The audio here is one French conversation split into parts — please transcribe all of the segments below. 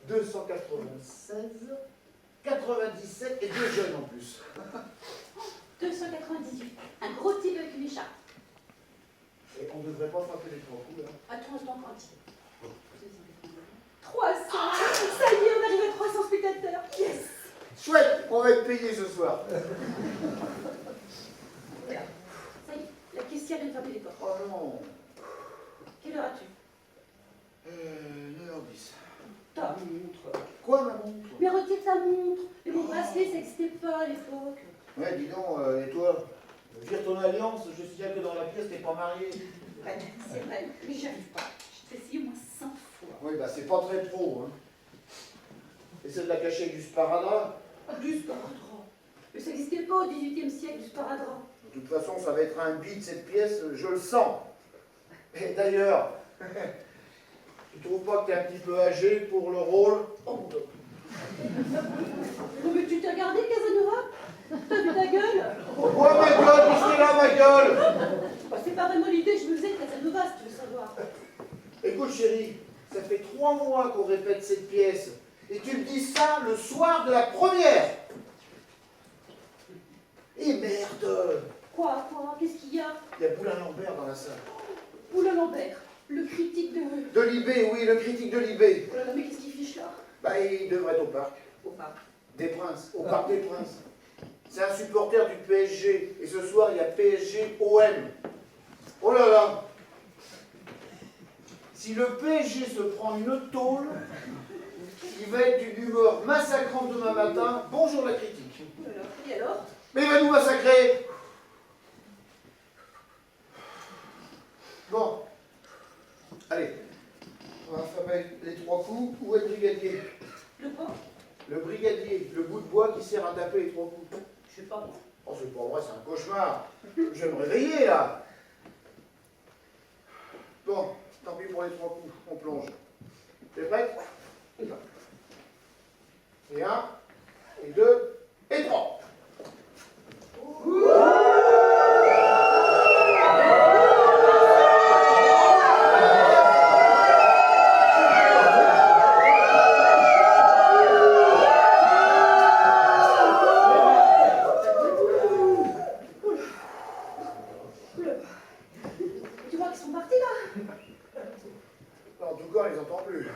296, 97 et 2 jeunes en plus. 298. Un gros type avec une écharpe. Et on ne devrait pas frapper les 3 coups là. Attends, je t'en quantité. 300. Ça y est, on arrive à 300 spectateurs. Yes. Chouette, on va être payé ce soir. Voilà. Ça y est, la caissière vient de fermer les portes. Oh non. Quelle heure as-tu 9h10. Ta montre. Quoi ma montre? Mais retire ta montre. Et mon bracelet, ça n'existait pas à l'époque. Ouais, dis donc, et toi? Vire ton alliance, je signale que dans la pièce, t'es pas marié. Ouais, c'est vrai, mais j'y arrive pas. Je t'ai essayé au moins 100 fois. Oui, bah c'est pas très pro, hein. Essaie de la cacher avec du sparadrap. Ah, du sparadrap. Mais ça n'existait pas au XVIIIe siècle, du sparadrap. De toute façon, ça va être un bide cette pièce, je le sens. Et d'ailleurs, tu trouves pas que t'es un petit peu âgé pour le rôle? Oh, non, mais tu t'es regardé, Casanova? T'as vu ta gueule? Oh ma gueule, qu'est-ce qu'il a ma gueule? Bah, c'est pas vraiment l'idée que je me faisais de Casanova, si tu veux savoir. Écoute chérie, ça fait 3 mois qu'on répète cette pièce. Et tu me dis ça le soir de la première. Et merde! Quoi? Qu'est-ce qu'il y a? Il y a Boulin Lambert dans la salle. Oula Lambert, le critique de... De Libé, oui, le critique de Libé. Oh là là, mais qu'est-ce qu'il fiche là? Bah, il devrait être au parc. Au parc. Des Princes, au Parc des Princes. C'est un supporter du PSG. Et ce soir, il y a PSG-OM. Oh là là! Si le PSG se prend une tôle, il va être d'une humeur massacrante demain matin. Bonjour la critique. Oh là là, et alors? Mais il va nous massacrer! Bon. Allez. On va faire les 3 coups. Où est le brigadier? Le quoi? Le brigadier, le bout de bois qui sert à taper les 3 coups. Je sais pas moi. Oh, c'est pas vrai, c'est un cauchemar. Je vais me réveiller, là. Bon, tant pis pour les 3 coups. On plonge. T'es prête? Et 1, et 2, et 3. Tu vois qu'ils sont partis là? En tout cas, on les entend plus.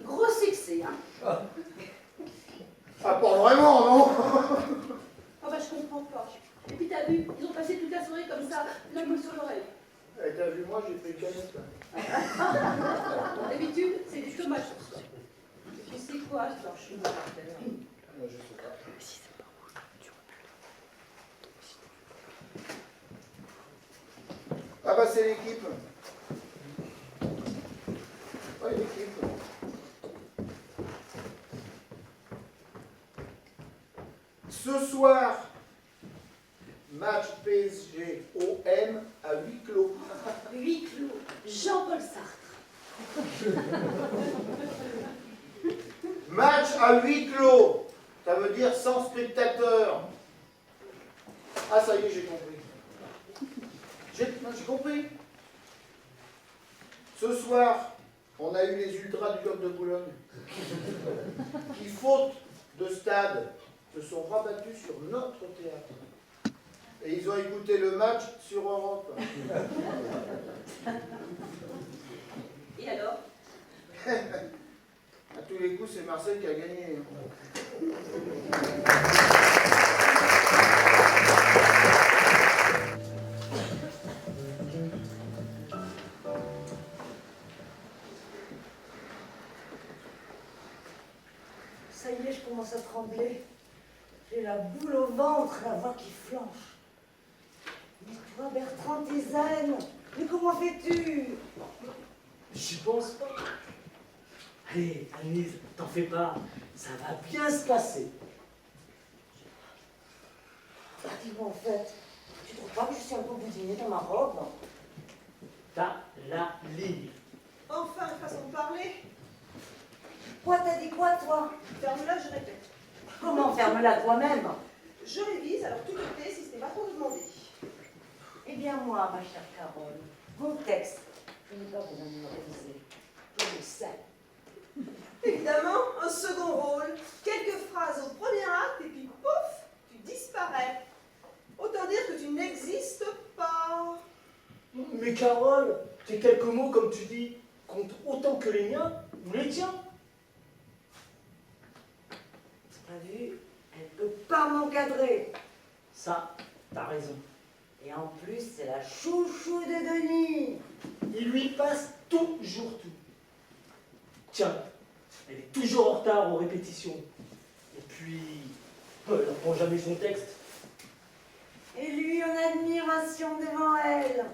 Gros succès, hein? Ah, pas vraiment, non? Oh bah je comprends pas. Et puis t'as vu, ils ont passé toute la soirée comme ça, l'œil sur l'oreille. Eh, t'as vu, moi, j'ai pris une canette, là. D'habitude, c'est du chômage. Et puis c'est quoi, ça? Je suis Je sais pas. Ah bah c'est l'équipe. Ouais, l'équipe. Ce soir, match PSG-OM à huis clos. Huis clos, Jean-Paul Sartre. Match à huis clos. Ça veut dire sans spectateurs. Ah ça y est, j'ai compris. J'ai compris. Ce soir, on a eu les ultras du Coq de Boulogne qui, faute de stade, se sont rabattus sur notre théâtre. Et ils ont écouté le match sur Europe. Et alors? À tous les coups, c'est Marseille qui a gagné. Ça y est, je commence à trembler. J'ai la boule au ventre, la voix qui flanche. Mais toi, Bertrand, tes ânes, mais comment fais-tu? J'y pense pas. Allez, Anise, t'en fais pas, ça va bien se passer. Bah, dis-moi, en fait, tu trouves pas que je suis un peu boudinée dans ma robe? T'as la ligne. Enfin, une façon de parler. Quoi, t'as dit quoi, toi? Ferme-la, je répète. Comment? Ferme-la toi-même. Je révise, alors tout te plaît si ce n'est pas trop demandé. Eh bien, moi, ma chère Carole, mon texte, je n'ai pas besoin de me réviser. Je le sais. Évidemment, un second rôle, quelques phrases au premier acte et puis pouf, tu disparais. Autant dire que tu n'existes pas. Mais Carole, tes quelques mots, comme tu dis, comptent autant que les miens ou les tiens. T'as vu? Elle peut pas m'encadrer. Ça, t'as raison. Et en plus, c'est la chouchou de Denis. Il lui passe toujours tout. Tiens, elle est toujours en retard aux répétitions. Et puis, elle ne reprend jamais son texte. Et lui en admiration devant elle.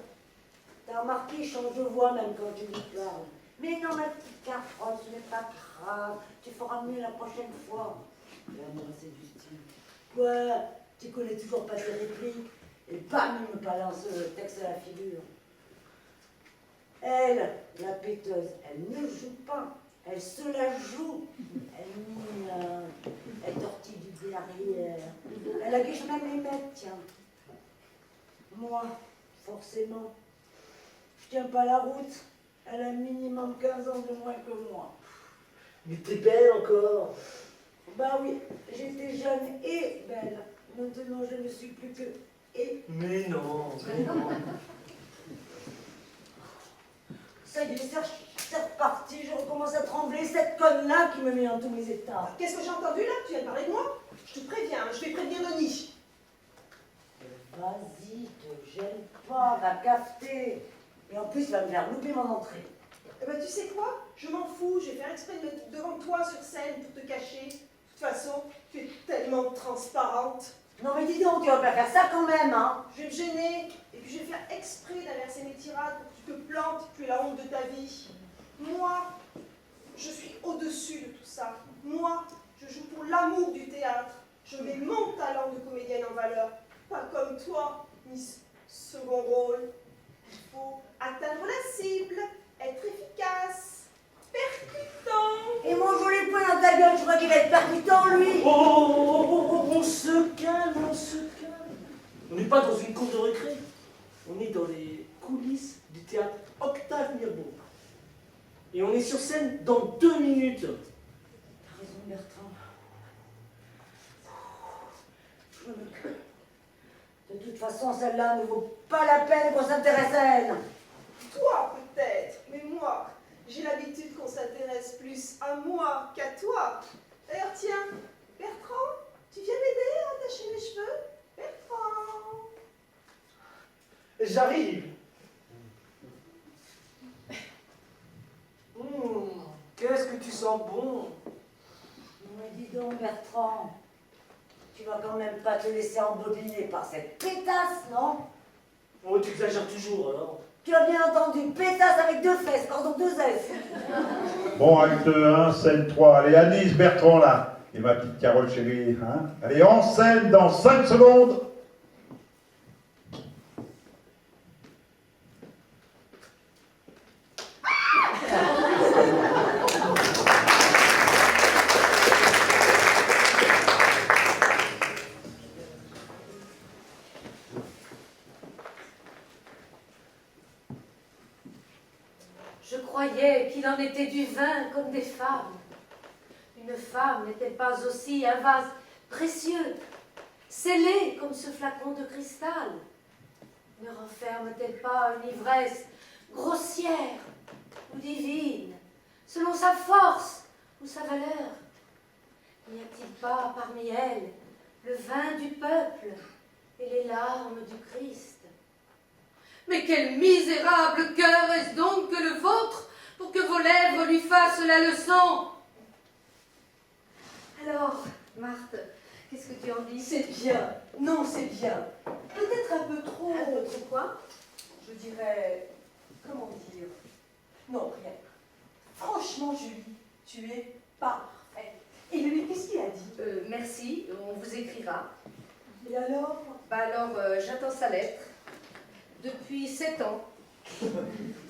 T'as remarqué, il change de voix même quand tu lui parles. Mais non, ma petite Carole, ce n'est pas grave. Tu feras mieux la prochaine fois. L'amour, c'est du style. Ouais, tu connais toujours pas tes répliques. Et bam, il me balance le texte à la figure. Elle, la péteuse, elle ne joue pas. Elle se la joue. Elle mignonne. Elle tortille du derrière. Elle aguiche même les mecs, tiens. Moi, forcément, je tiens pas la route. Elle a minimum 15 ans de moins que moi. Mais t'es belle encore. Bah oui, j'étais jeune et belle. Maintenant, je ne suis plus que et. Mais non, mais non. Ça y est, c'est reparti. Je recommence à trembler. Cette conne-là qui me met en tous mes états. Qu'est-ce que j'ai entendu là? Tu viens de parler de moi? Je te préviens, je vais prévenir Denis. Vas-y, te gêne pas, va cafeter. Et en plus, il va me faire louper mon entrée. Eh ben tu sais quoi? Je m'en fous, je vais faire exprès de mettre devant toi sur scène pour te cacher. De toute façon, tu es tellement transparente. Non mais dis donc, tu vas pas faire ça quand même, hein? Je vais me gêner, et puis je vais faire exprès d'inverser mes tirades pour que tu te plantes, tu es la honte de ta vie. Moi, je suis au-dessus de tout ça. Moi, je joue pour l'amour du théâtre. Je mets mon talent de comédienne en valeur. Pas comme toi, Miss Second Rôle. Il faut atteindre la cible, être efficace, percutant. Et mon joli poing dans ta gueule, je crois qu'il va être percutant, lui. On se calme, on se calme. On n'est pas dans une cour de récré. On est dans les coulisses du théâtre Octave Mirbeau. Et on est sur scène dans 2 minutes. T'as raison, Bertrand. Je me crains. De toute façon, celle-là ne vaut pas la peine qu'on s'intéresse à elle. Toi, peut-être, mais moi, j'ai l'habitude qu'on s'intéresse plus à moi qu'à toi. D'ailleurs, tiens, Bertrand, tu viens m'aider à attacher mes cheveux? Bertrand! J'arrive. Qu'est-ce que tu sens bon. Mais dis donc, Bertrand, tu vas quand même pas te laisser embobiner par cette pétasse, non? Oh, tu exagères toujours alors. Tu as bien entendu, pétasse avec 2 fesses, pardon, 2 S. Bon, acte 1, scène 3. Allez, Anise, Bertrand, là. Et ma petite Carole chérie, hein. Allez, en scène dans 5 secondes. Je croyais qu'il en était du vin comme des femmes. Une femme n'est-elle pas aussi un vase précieux, scellé comme ce flacon de cristal? Ne renferme-t-elle pas une ivresse grossière ou divine, selon sa force ou sa valeur? N'y a-t-il pas parmi elles le vin du peuple et les larmes du Christ? Mais quel misérable cœur est-ce donc que le vôtre pour que vos lèvres lui fassent la leçon? Alors, Marthe, qu'est-ce que tu en dis? C'est bien. Non, c'est bien. Peut-être un peu trop... Un peu trop quoi? Je dirais... Comment dire? Non, rien. Franchement, Julie, Tu es parfait. Et lui, qu'est-ce qu'il a dit? Merci, on vous écrira. Et alors? Bah alors, j'attends sa lettre. Depuis 7 ans.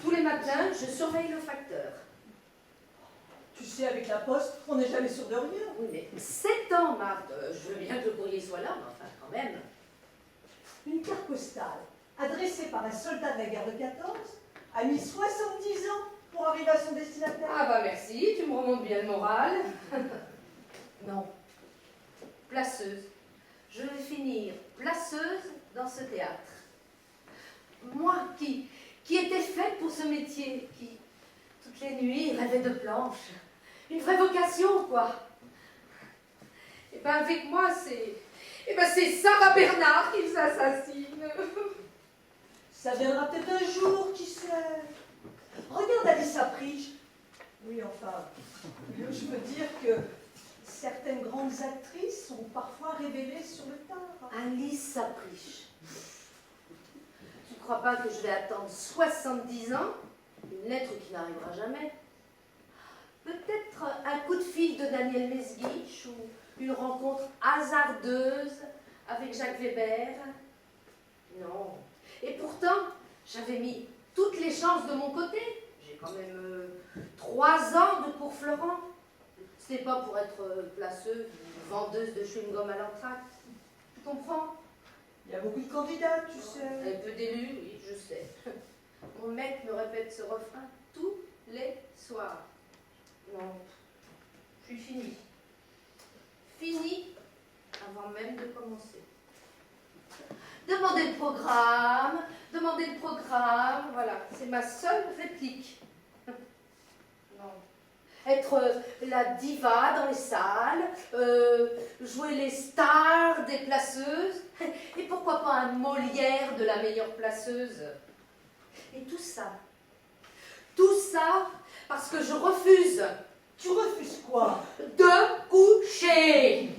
Tous les matins, je surveille le facteur. Tu sais, avec la poste, on n'est jamais sûr de rien. Oui, mais 7 ans, Marthe. Je veux bien que le courrier soit là, mais enfin, quand même. Une carte postale, adressée par un soldat de la guerre de 14, a mis 70 ans pour arriver à son destinataire. Ah bah merci, tu me remontes bien le moral. Non. Placeuse. Je vais finir placeuse dans ce théâtre. Moi qui étais faite pour ce métier, qui, toutes les nuits, rêvait de planches. Une vraie vocation, quoi. Et ben avec moi, c'est Sarah Bernard qui s'assassine. Ça viendra peut-être un jour, qui sait. Regarde Alissa Pritch. Oui, enfin, je veux dire que certaines grandes actrices sont parfois révélées sur le tard. Alice Pritch. Tu crois pas que je vais attendre 70 ans? Une lettre qui n'arrivera jamais. Peut-être un coup de fil de Daniel Mesguich ou une rencontre hasardeuse avec Jacques Weber. Non. Et pourtant, j'avais mis toutes les chances de mon côté. J'ai quand même 3 ans de cours Florent. C'est pas pour être placeuse ou vendeuse de chewing-gum à l'entracte. Tu comprends? Il y a beaucoup de candidats, tu sais. Un peu d'élus, oui, je sais. Mon mec me répète ce refrain tous les soirs. Non, je suis finie. Finie avant même de commencer. Demandez le programme, voilà, c'est ma seule réplique. Non. Être la diva dans les salles, jouer les stars des placeuses, et pourquoi pas un Molière de la meilleure placeuse. Et tout ça parce que je refuse. Tu refuses quoi? De coucher.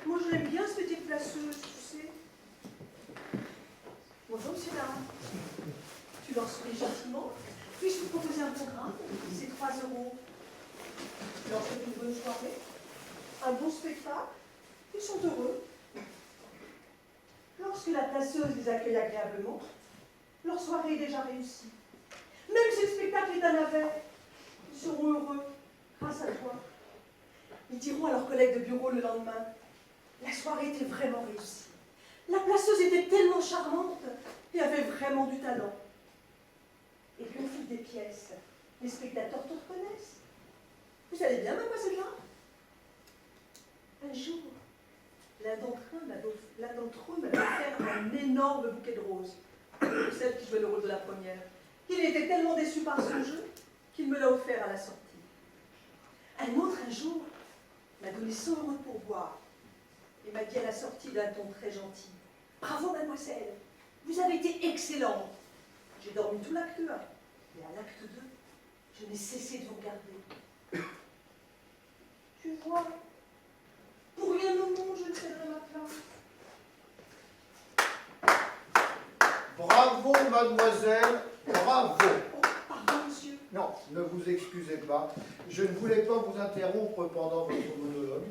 Moi, je l'aime bien, ce métier de placeuse, tu sais. Bonjour, monsieur Lara. Tu leur souris gentiment. Puis-je vous proposer un programme? C'est 3 €. Je leur souhaite une bonne soirée, un bon spectacle. Ils sont heureux. Lorsque la placeuse les accueille agréablement, leur soirée est déjà réussie. Même si le spectacle est un navet, ils seront heureux grâce à toi. Ils diront à leurs collègues de bureau le lendemain: la soirée était vraiment réussie. La placeuse était tellement charmante et avait vraiment du talent. Et puis au fil des pièces, les spectateurs te reconnaissent. Vous allez bien, mademoiselle là? Un jour, l'un d'entre eux m'avait offert un énorme bouquet de roses. Celle qui jouait le rôle de la première. Il était tellement déçu par son jeu qu'il me l'a offert à la sortie. Un autre, un jour, m'a donné 100 € de pourboire et m'a dit à la sortie d'un ton très gentil: bravo, mademoiselle, vous avez été excellente. J'ai dormi tout l'acte 1, et à l'acte 2, je n'ai cessé de vous regarder. Tu vois, pour rien au monde, je ne céderai ma place. Bravo, mademoiselle, bravo. Oh, pardon, monsieur. Non, ne vous excusez pas. Je ne voulais pas vous interrompre pendant votre monologue.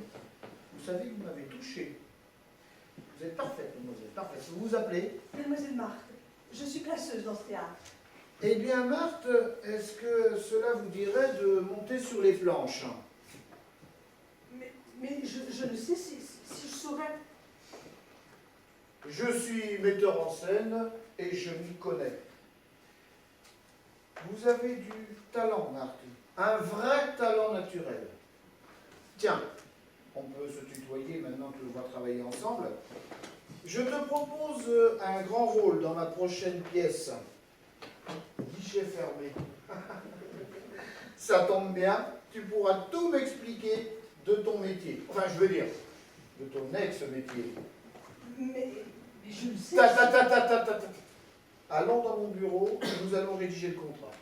Vous savez, vous m'avez touché. Vous êtes parfaite, mademoiselle, parfaite. Vous vous appelez? Mademoiselle Marthe, je suis placeuse dans ce théâtre. Eh bien, Marthe, est-ce que cela vous dirait de monter sur les planches? Mais je ne sais si je saurais. Je suis metteur en scène et je m'y connais. Vous avez du talent, Marthe. Un vrai talent naturel. Tiens, on peut se tutoyer maintenant que l'on va travailler ensemble. Je te propose un grand rôle dans ma prochaine pièce. Guichet fermé. Ça tombe bien, tu pourras tout m'expliquer de ton métier. Enfin, je veux dire, de ton ex-métier. Mais je ne sais Ta. Allons dans mon bureau, nous allons rédiger le contrat.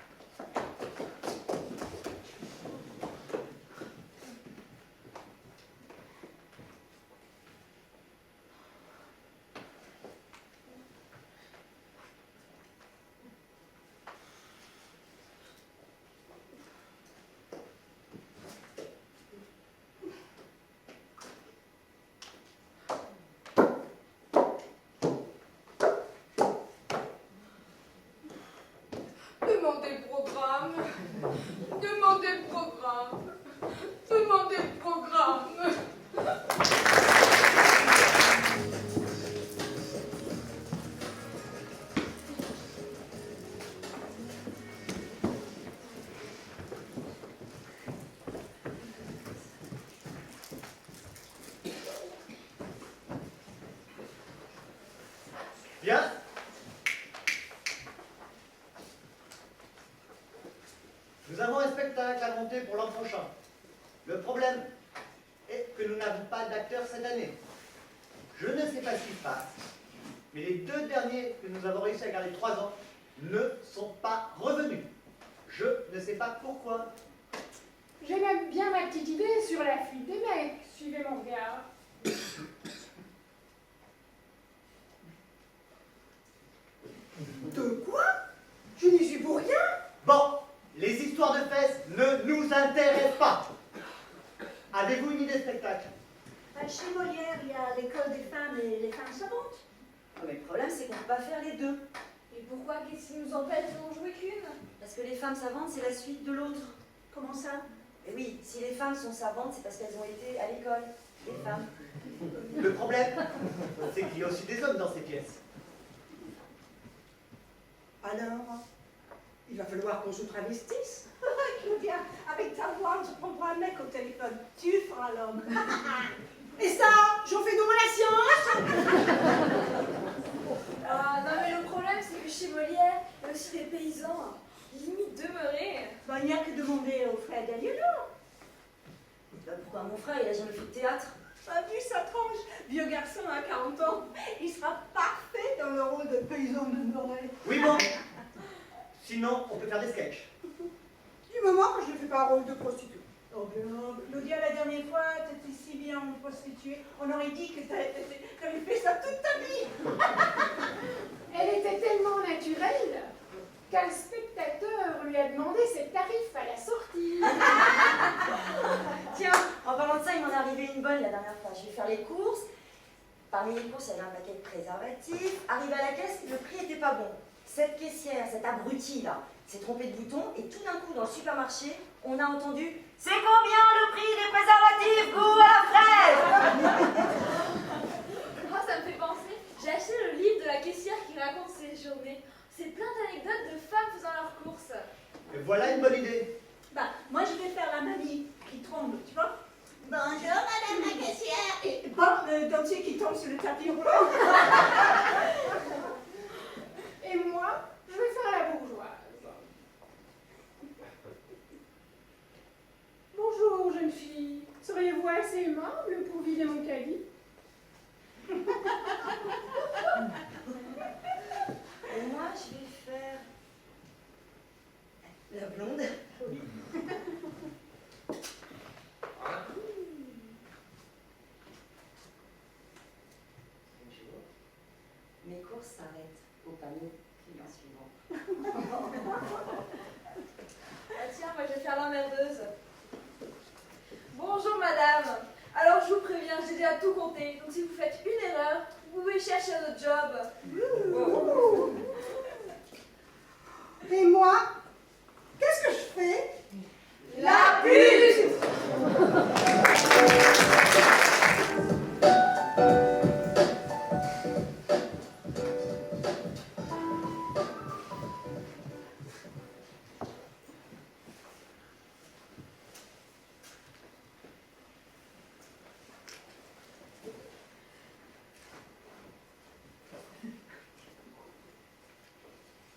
Demandez le programme. Demandez le programme. Demandez le programme. Bien. Nous avons un spectacle à monter pour l'an prochain. Le problème est que nous n'avons pas d'acteurs cette année. Je ne sais pas ce qui se passe, mais les 2 derniers que nous avons réussi à garder 3 ans ne sont pas revenus. Je ne sais pas pourquoi. J'ai même bien ma petite idée sur la fuite des mecs. Suivez mon regard. De quoi? Je n'y suis pour rien. Bon, les histoires de fesses ne nous intéressent pas. Avez-vous une idée de spectacle? Chez Molière, il y a l'école des femmes et les femmes savantes. Ah, mais le problème, c'est qu'on ne peut pas faire les deux. Et pourquoi qu'est-ce qui nous empêche d'en jouer qu'une? Parce que les femmes savantes, c'est la suite de l'autre. Comment ça? Et oui, si les femmes sont savantes, c'est parce qu'elles ont été à l'école. Les femmes. Le problème, c'est qu'il y a aussi des hommes dans ces pièces. Alors, il va falloir qu'on se travestisse. Claudia, avec ta voix, on se prend pour un mec au téléphone. Tu feras l'homme. Et ça, j'en fais donc la science. Ah non mais le problème c'est que chez Molière, il y a aussi des paysans. Limite demeurés. Ben, il n'y a que demander au frère d'Aliénor. Pourquoi mon frère, il a jamais fait de théâtre? T'as vu sa tranche? Vieux garçon à 40 ans. Il sera parfait dans le rôle de paysan de Norel. Oui, bon. Sinon, on peut faire des sketchs. Du moment que je ne fais pas un rôle de prostituée. Oh bien, Claudia, la dernière fois, t'étais si bien en prostituée, on aurait dit que t'avais fait ça toute ta vie. Elle était tellement naturelle qu'un spectateur lui a demandé ses tarifs à la sortie. Tiens, en parlant de ça, il m'en est arrivé une bonne la dernière fois. Je vais faire les courses. Parmi les courses, il y avait un paquet de préservatifs. Arrivé à la caisse, le prix était pas bon. Cette caissière, cette abrutie là, s'est trompée de bouton et tout d'un coup, dans le supermarché, on a entendu « C'est combien le prix des préservatifs goût à la fraise ?» Ah, ça me fait penser, j'ai acheté le livre de la caissière qui raconte ses journées. C'est plein d'anecdotes de femmes faisant leurs courses. Et voilà une bonne idée. Bah, moi je vais faire la mamie qui tremble, tu vois. Bonjour madame la caissière. Et bam, le dentier qui tombe sur le tapis roulant. Et moi, je vais faire la bourgeoise. Bonjour, jeune fille. Seriez-vous assez aimable pour vider mon caddie? Et moi, je vais faire la blonde. Mes courses s'arrêtent au panier client suivant. Ah tiens, moi je vais faire l'emmerdeuse. Bonjour madame. Alors je vous préviens, j'ai déjà tout compté. Donc si vous faites une erreur, vous pouvez chercher un autre job. Et moi, qu'est-ce que je fais? La pute!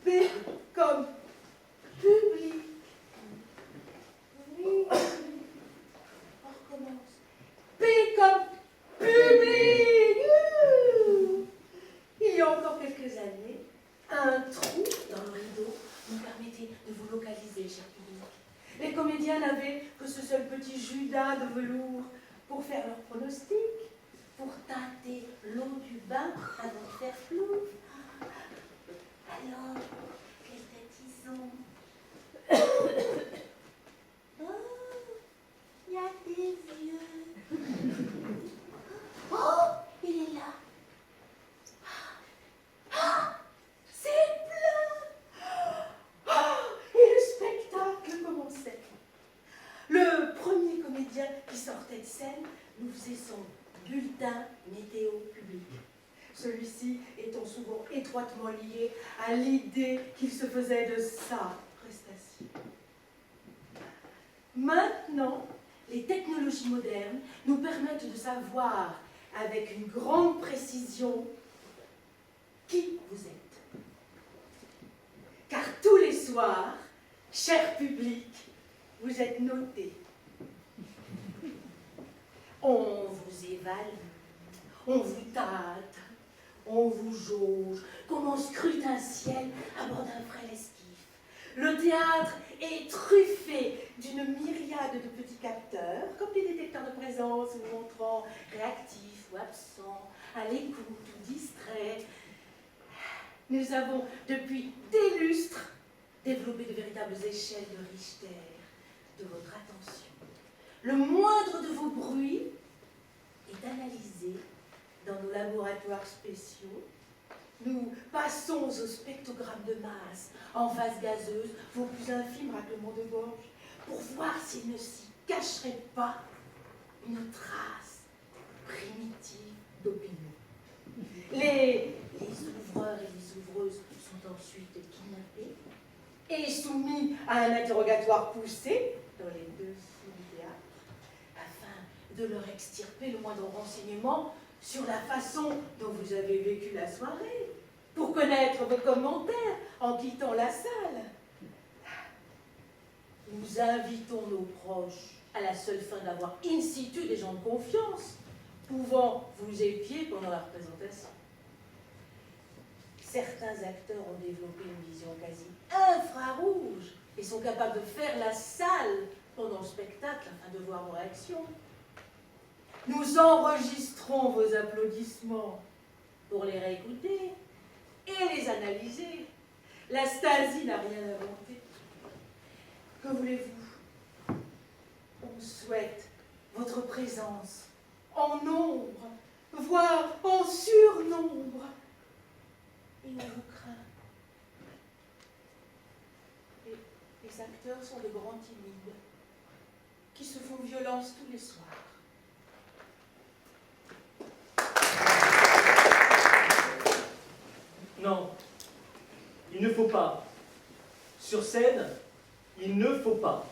P comme public. Oui. On recommence. P comme public. Il y a encore quelques années, un trou dans le rideau nous permettait de vous localiser, cher public. Les comédiens n'avaient que ce seul petit Judas de velours pour faire leur pronostic, pour tâter l'eau du bain avant de faire flou. Alors, quelle tête ils ont? Oh, il y a des yeux. Oh, il est là. Ah, c'est plein. Oh, sortait de scène, nous faisait son bulletin météo public. Celui-ci étant souvent étroitement lié à l'idée qu'il se faisait de sa prestation. Maintenant, les technologies modernes nous permettent de savoir avec une grande précision qui vous êtes. Car tous les soirs, cher public, vous êtes notés. On vous évalue, on vous tâte, on vous jauge, comme on scrute un ciel à bord d'un frêle esquif. Le théâtre est truffé d'une myriade de petits capteurs, comme des détecteurs de présence vous montrant réactifs ou absents, à l'écoute ou distraits. Nous avons, depuis des lustres, développé de véritables échelles de Richter de votre attention. Le moindre de vos bruits est analysé dans nos laboratoires spéciaux. Nous passons au spectrogramme de masse en phase gazeuse vos plus infimes raclements de gorge pour voir s'il ne s'y cacherait pas une trace primitive d'opinion. Les ouvreurs et les ouvreuses sont ensuite kidnappés et soumis à un interrogatoire poussé dans les deux du théâtre afin de leur extirper le moindre renseignement sur la façon dont vous avez vécu la soirée, pour connaître vos commentaires en quittant la salle. Nous invitons nos proches à la seule fin d'avoir in situ des gens de confiance, pouvant vous épier pendant la représentation. Certains acteurs ont développé une vision quasi infrarouge et sont capables de faire la salle pendant le spectacle afin de voir vos réactions. Nous enregistrons vos applaudissements pour les réécouter et les analyser. La Stasi n'a rien inventé. Que voulez-vous? On souhaite votre présence en nombre, voire en surnombre. Et on vous craint. Les acteurs sont de grands timides qui se font violence tous les soirs. Non, il ne faut pas. Sur scène, il ne faut pas.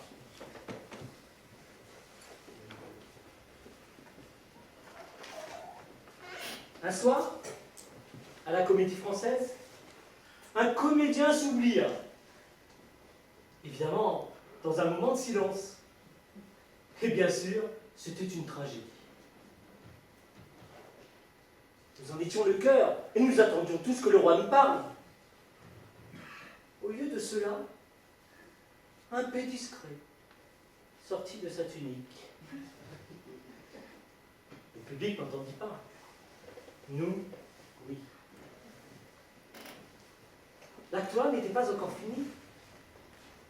Un soir, à la Comédie Française, un comédien s'oublia. Évidemment, dans un moment de silence. Et bien sûr, c'était une tragédie. Nous en étions le cœur, et nous attendions tous que le roi nous parle. Au lieu de cela, un paix discret, sorti de sa tunique. Le public n'entendit pas. Nous, oui. L'acte n'était pas encore fini,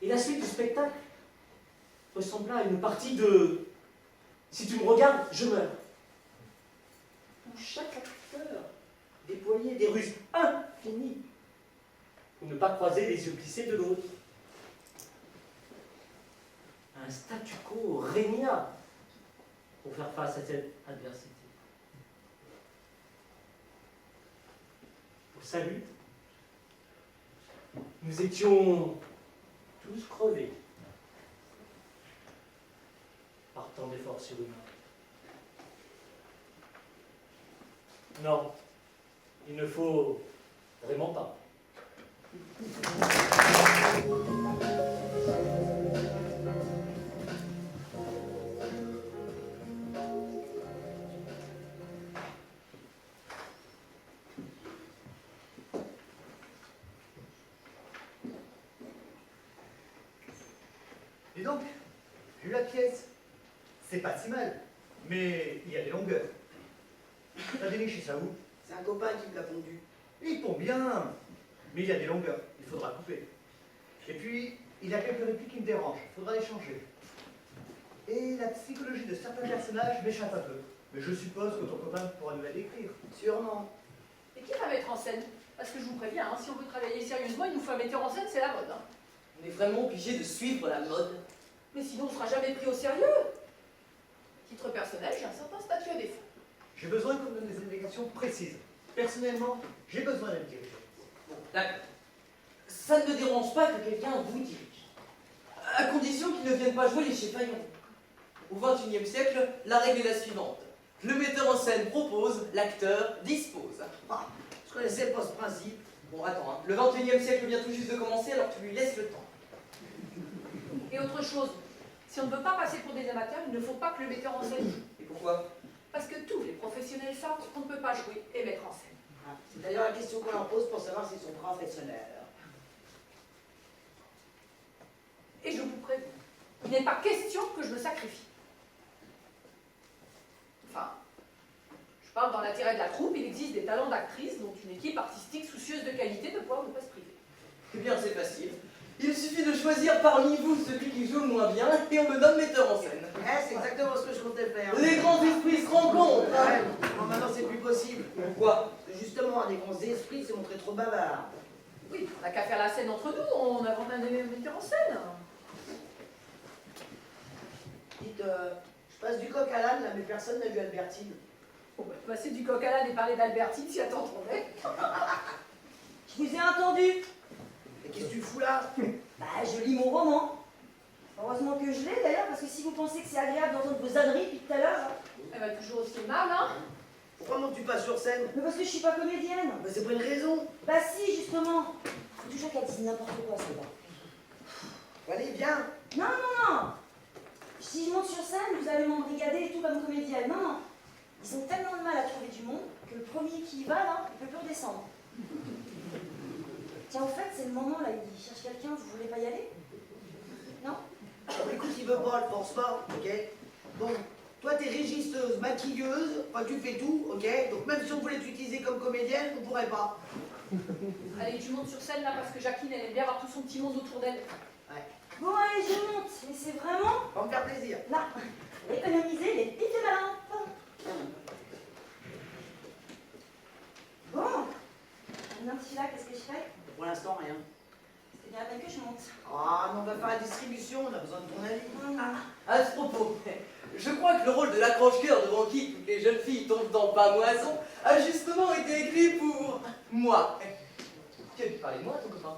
et la suite du spectacle ressembla à une partie de « Si tu me regardes, je meurs », où chaque acteur déployait des ruses infinies pour ne pas croiser les yeux glissés de l'autre. Un statu quo régna pour faire face à cette adversité. Au salut, nous étions tous crevés par tant d'efforts surhumains. Non, il ne faut vraiment pas. Dis donc, vu la pièce, c'est pas si mal, mais il y a des longueurs. T'as déniché ça où? C'est un copain qui me l'a pondu. Il pond bien, mais il y a des longueurs, il faudra couper. Et puis, il y a quelques répliques qui me dérangent, il faudra les changer. Et la psychologie de certains personnages m'échappe un peu. Mais je suppose que ton copain pourra nous la décrire. Sûrement. Et qui va mettre en scène? Parce que je vous préviens, hein, si on veut travailler sérieusement, il nous faut un metteur en scène, c'est la mode. Hein. On est vraiment obligé de suivre la mode. Mais sinon, on ne sera jamais pris au sérieux. Si besoin qu'on me donne des indications précises. Personnellement, j'ai besoin d'être dirigé. D'accord. Ça ne me dérange pas que quelqu'un vous dirige. À condition qu'il ne vienne pas jouer les cheffaillons. Au XXIe siècle, la règle est la suivante. Le metteur en scène propose, l'acteur dispose. Ah, je connaissais pas ce principe. Bon, attends, hein. Le XXIe siècle vient tout juste de commencer, alors tu lui laisses le temps. Et autre chose, si on ne veut pas passer pour des amateurs, il ne faut pas que le metteur en scène joue. Et pourquoi? Parce que tous les professionnels savent qu'on ne peut pas jouer et mettre en scène. Ah, c'est d'ailleurs la question qu'on leur pose pour savoir s'ils sont professionnels. Et je vous préviens, il n'est pas question que je me sacrifie. Enfin, je parle dans l'intérêt de la troupe, il existe des talents d'actrice dont une équipe artistique soucieuse de qualité ne pouvoir ne pas se priver. Eh bien, c'est facile. Il suffit de choisir parmi vous celui qui joue le moins bien et on le nomme metteur en scène. C'est exactement ce que je comptais faire. Les grands esprits se rencontrent. Ouais, bon, maintenant c'est plus possible. Pourquoi? Parce que justement, un des grands esprits s'est montré trop bavard. Oui, on n'a qu'à faire la scène entre nous, on invente un metteur en scène. Dites, je passe du coq à l'âne, là, mais personne n'a vu Albertine. Bon, bah, passer du coq à l'âne et parler d'Albertine, si elle t'entendait. Je vous ai entendu. Mais qu'est-ce que tu fous là? Bah, je lis mon roman. Heureusement que je l'ai d'ailleurs, parce que si vous pensez que c'est agréable d'entendre vos âneries depuis tout à l'heure. Elle va toujours aussi mal, hein? Pourquoi montes-tu pas sur scène? Mais parce que je suis pas comédienne. Mais c'est pas une raison. Bah si, justement. Faut toujours qu'elle dise n'importe quoi, c'est bon. Allez, viens. Non, non, non. Si je monte sur scène, vous allez m'embrigader et tout comme comédienne. Non, non. Ils ont tellement de mal à trouver du monde que le premier qui y va, là, il peut plus redescendre. Tiens, en fait, c'est le moment, là, il cherche quelqu'un, vous voulez pas y aller? Non? Bon, écoute, il veut pas, le force pas, ok? Bon, toi t'es régisseuse, maquilleuse, enfin tu fais tout, ok? Donc même si on voulait t'utiliser comme comédienne, on pourrait pas. Allez, tu montes sur scène là parce que Jacqueline, elle aime bien avoir tout son petit monde autour d'elle. Ouais. Bon, allez, je monte. Mais c'est vraiment... Va me faire plaisir. Là, économiser les piques de ma lampe. Bon. Maintenant que je suis là, qu'est-ce que je fais? Pour l'instant, rien. C'est bien la peine que je monte. Ah, non, on va faire la distribution, on a besoin de ton avis. À ce propos, je crois que le rôle de l'accroche-cœur devant qui toutes les jeunes filles tombent dans pamoison a justement été écrit pour moi. Tu as dû parler de moi, ton copain?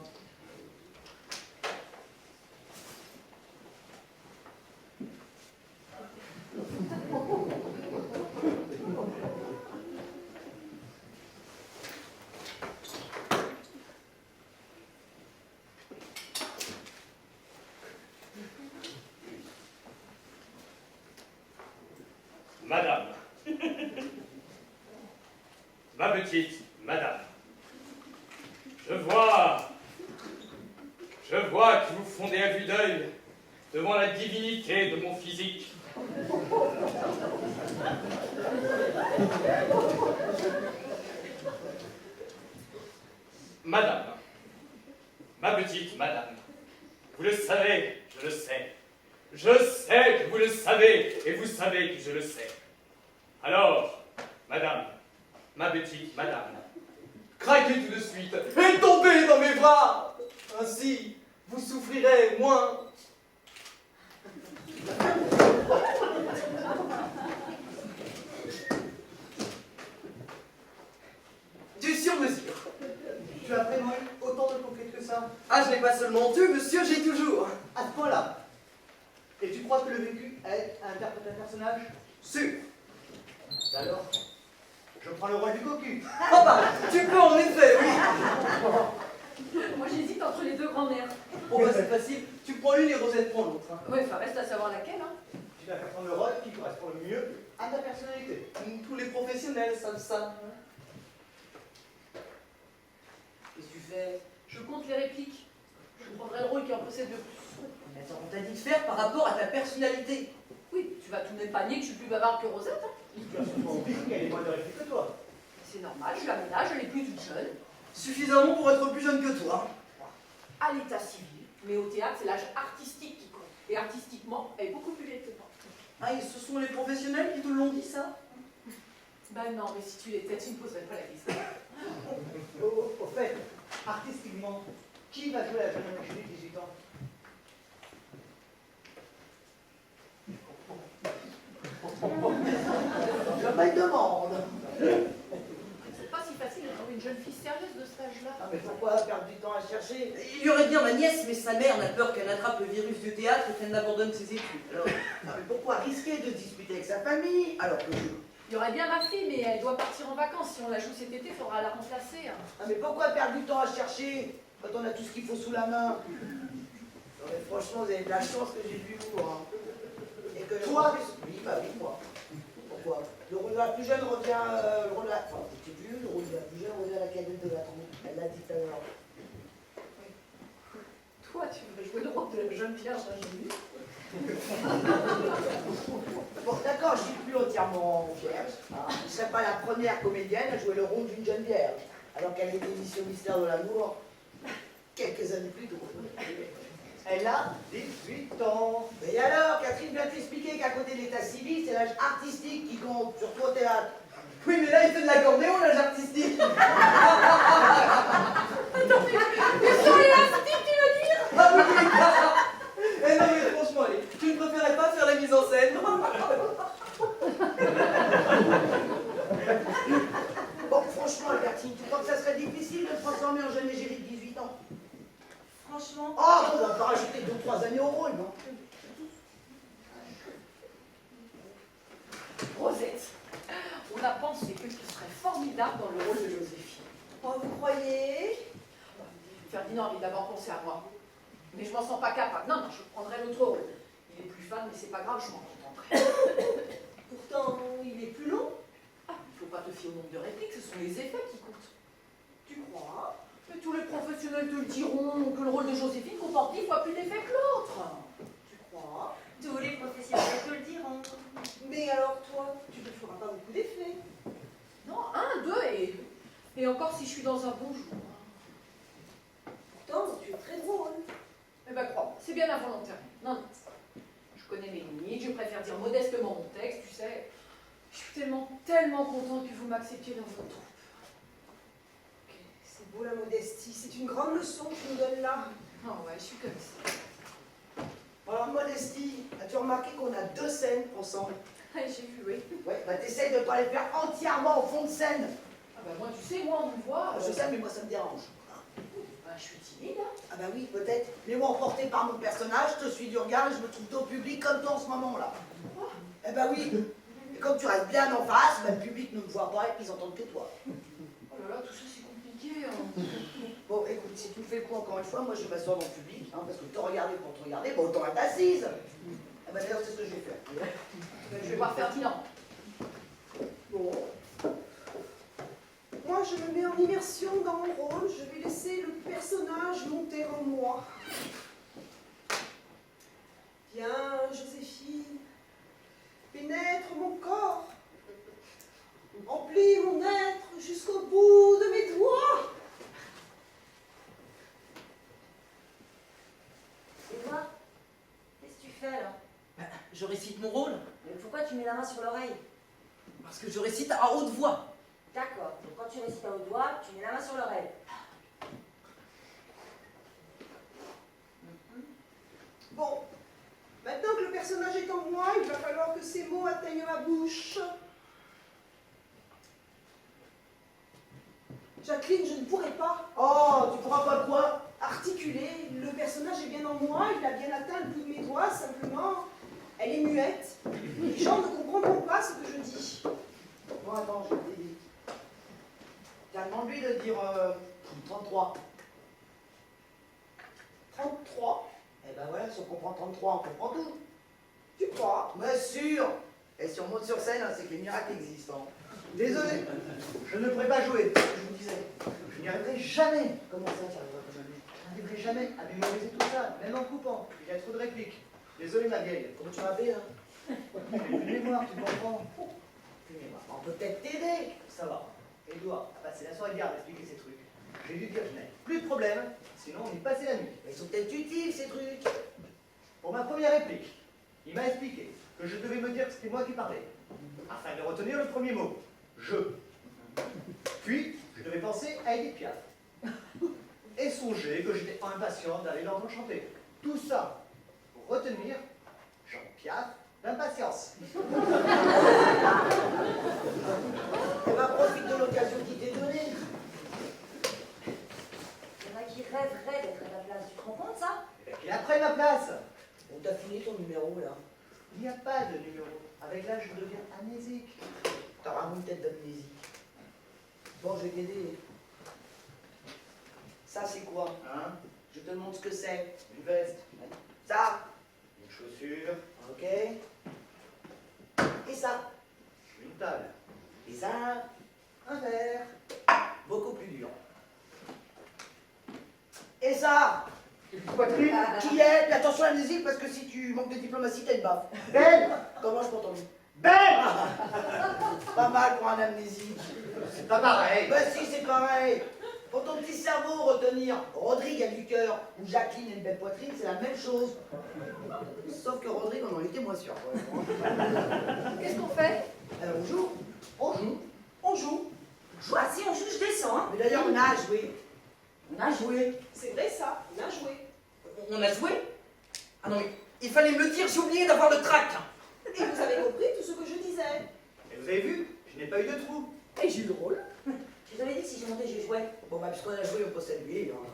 Madame, ma petite madame, je vois que vous fondez à vue d'œil devant la divinité de mon physique. Madame, ma petite madame, vous le savez, je le sais. Je sais que vous le savez, et vous savez que je le sais. Alors, madame, ma petite madame, Craquez tout de suite et tombez dans mes bras. Ainsi, vous souffrirez moins. Du sur-mesure. Tu as vraiment eu autant de conquêtes que ça? Ah, je n'ai pas seulement tu, monsieur, j'ai toujours. À ce point-là. Et tu crois que le vécu aide à interpréter un personnage? Sûr. Alors, je prends le rôle du cocu. Ah bah, tu peux en effet, oui. Moi j'hésite entre les deux grands-mères. Bon bah c'est facile, tu prends l'une et Rosette prend l'autre. Hein. Ouais, enfin reste à savoir laquelle, hein. Tu vas faire prendre le rôle qui correspond le mieux à ta personnalité. Tous les professionnels savent ça. Qu'est-ce que tu fais? Je compte les répliques. Je prendrai le rôle qui en possède le plus. Mais attends, on t'a dit de faire par rapport à ta personnalité. Oui, tu vas tout de même pas nier que je suis plus bavarde que Rosette, hein. Tu as sûrement oublié qu'elle est moins de répliques que toi. C'est normal, je l'aménage, elle est plus toute jeune. Suffisamment pour être plus jeune que toi. À l'état civil, mais au théâtre, c'est l'âge artistique qui compte. Et artistiquement, elle est beaucoup plus vieille que moi. Ah, et ce sont les professionnels qui te l'ont dit, ça? Ben non, mais si tu l'étais, tu ne poserais pas la question. Au fait, artistiquement, qui va jouer la jeune Julie de 18 ans? Je me demande. sérieuse de cet âge-là. Ah, mais pourquoi perdre du temps à chercher? Il y aurait bien ma nièce, mais sa mère n'a peur qu'elle attrape le virus du théâtre et qu'elle n'abandonne ses études. Alors, Ah, mais pourquoi risquer de discuter avec sa famille alors que je... Il y aurait bien ma fille, mais elle doit partir en vacances. Si on la joue cet été, il faudra la remplacer. Hein. Ah, mais pourquoi perdre du temps à chercher quand on a tout ce qu'il faut sous la main? Non, mais franchement, vous avez de la chance que j'ai vu vous. Hein. Et que toi? Oui, bah oui, moi. Pourquoi? Le rôle de la plus jeune revient. Le rôle de la. Enfin, je sais plus, le rôle de la plus jeune revient à la cadette de la troupe. Elle l'a dit tout à l'heure. Toi, tu voudrais jouer le rôle de la jeune Vierge, hein, j'ai vu. Bon, d'accord, je suis plus entièrement vierge. Hein. Je ne serais pas la première comédienne à jouer le rôle d'une jeune vierge, alors qu'elle était mission mystère de l'amour quelques années plus tôt. Elle a 18 ans. Et alors, Catherine vient t'expliquer qu'à côté de l'état civil, c'est l'âge artistique qui compte, surtout au théâtre. Oui, mais là, il fait de l'accordéon, l'âge artistique. Attends, mais sur l'élastique, tu veux dire? ah oui, eh non, mais franchement, allez, tu ne préférais pas faire la mise en scène? Bon, franchement, Albertine, tu crois que ça serait difficile de te transformer en jeune égérie de 18 ans? Franchement. Oh, on va pas rajouter 2 ou 3 années au rôle, non? Rosette, on a pensé que tu serais formidable dans le rôle de Joséphine. Oh, vous croyez? Ferdinand avait d'abord pensé à moi. Mais je m'en sens pas capable. Non, non, je prendrai l'autre rôle. Il est plus fan, mais c'est pas grave, je m'en contenterai. Pourtant, il est plus long. Ah, il faut pas te fier au nombre de répliques, ce sont les effets qui comptent. Tu crois? Mais tous les professionnels te le diront que le rôle de Joséphine comporte 10 fois plus d'effets que l'autre. Tu crois? Tous les professionnels te le diront. Mais alors toi, tu ne feras pas beaucoup d'effets. Non, 1, 2 et encore si je suis dans un bon jour. Pourtant, tu es très drôle. Eh ben crois-moi, c'est bien involontaire. Non, non. Je connais mes limites, je préfère dire modestement mon texte, tu sais. Je suis tellement contente que vous m'acceptiez dans votre troupe. C'est beau la modestie, c'est une grande leçon que tu nous donnes là. Oh ouais, je suis comme ça. Alors, Modestie, as-tu remarqué qu'on a 2 scènes ensemble? Ah, j'ai vu, oui. Ouais, bah t'essayes de pas les faire entièrement au fond de scène. Ah bah moi, tu sais, moi, on me voit. Je sais, mais moi ça me dérange. Bah, je suis timide, hein. Ah bah oui, peut-être. Mais moi, emporté par mon personnage, je te suis du regard et je me trouve au public comme toi en ce moment-là. Eh bah oui. Et comme tu restes bien en face, bah, le public ne me voit pas et puis ils entendent que toi. Oh là là, tout ça, c'est compliqué, hein. Bon, écoute, si tu me fais le coup encore une fois, moi je m'assois dans le public, hein, parce que te regarder pour te regarder, bah autant être assise. Ah bah d'ailleurs, c'est ce que je vais faire. Je vais voir Ferdinand. Bon. Moi, je me mets en immersion dans mon rôle. Je vais laisser le personnage monter en moi. Viens, Joséphine, pénètre mon corps. Emplis mon être jusqu'au bout de mes doigts. Et toi, qu'est-ce que tu fais là? Bah, je récite mon rôle. Mais pourquoi tu mets la main sur l'oreille? Parce que je récite à haute voix. D'accord, donc quand tu récites à haute voix, tu mets la main sur l'oreille. Bon, maintenant que le personnage est en moi, il va falloir que ces mots atteignent ma bouche. Jacqueline, je ne pourrai pas. Oh, tu pourras pas quoi? Articuler. Le personnage est bien en moi, il a bien atteint le bout de mes doigts, simplement, elle est muette. Les gens ne comprendront pas ce que je dis. Bon, attends, je t'ai dit. Tiens, demande-lui de dire 33. 33. Eh ben voilà, si on comprend 33, on comprend tout. Tu crois? Bien sûr. Et si on monte sur scène, hein, c'est que les miracles existent. Hein. Désolé, je ne pourrais pas jouer. Je vous disais, je n'y arriverai jamais. Comment ça, tu arriveras pas jamais? Je n'arriverai jamais à mémoriser tout ça, même en coupant. Il y a trop de répliques. Désolé, ma vieille. Comment tu m'appelles, hein? J'ai plus de mémoire, tu comprends? Plus de mémoire. On peut peut-être t'aider. Ça va. Edouard a passé la soirée garde à expliquer ces trucs. J'ai dû dire, je n'ai plus de problème, sinon on y passait la nuit. Mais ils sont peut-être utiles, ces trucs. Pour ma première réplique, il m'a expliqué que je devais me dire que c'était moi qui parlais, afin de retenir le premier mot, je. Puis, je devais penser à Edith Piaf. Et songer que j'étais impatient d'aller l'entendre chanter. Tout ça pour retenir Jean Piaf d'impatience. Eh ben, profite de l'occasion qui t'est donnée. numéro. Avec l'âge, je deviens amnésique. T'auras une tête d'amnésique. Bon, je vais t'aider. Ça, c'est quoi? Hein? Je te montre ce que c'est. Une veste. Ça? Une chaussure. Ok. Et ça? Une table. Et ça? Un verre. Beaucoup plus dur. Et ça? Poitrine. Qui est? Puis attention à l'amnésique parce que si tu manques de diplomatie, t'as une baffe. Ben! Comment je peux entendre? Ben! Pas mal pour un amnésique. C'est pas pareil. Bah si, c'est pareil. Pour ton petit cerveau, retenir Rodrigue a du cœur ou Jacqueline a une belle poitrine, c'est la même chose. Sauf que Rodrigue, on en était moins sûr. Qu'est-ce qu'on fait? On joue. On joue. On joue. Joue, si on joue, je descends. Hein. Mais d'ailleurs, on a joué. On a joué. C'est vrai ça, on a joué. On a joué? Ah non, mais il fallait me le dire, j'ai oublié d'avoir le trac. Et vous avez compris tout ce que je disais. Et vous avez vu? Je n'ai pas eu de trou. Et j'ai eu le rôle. Je t'avais dit que si je montais, je jouais. Bon, bah, puisqu'on a joué, on peut saluer. Hein.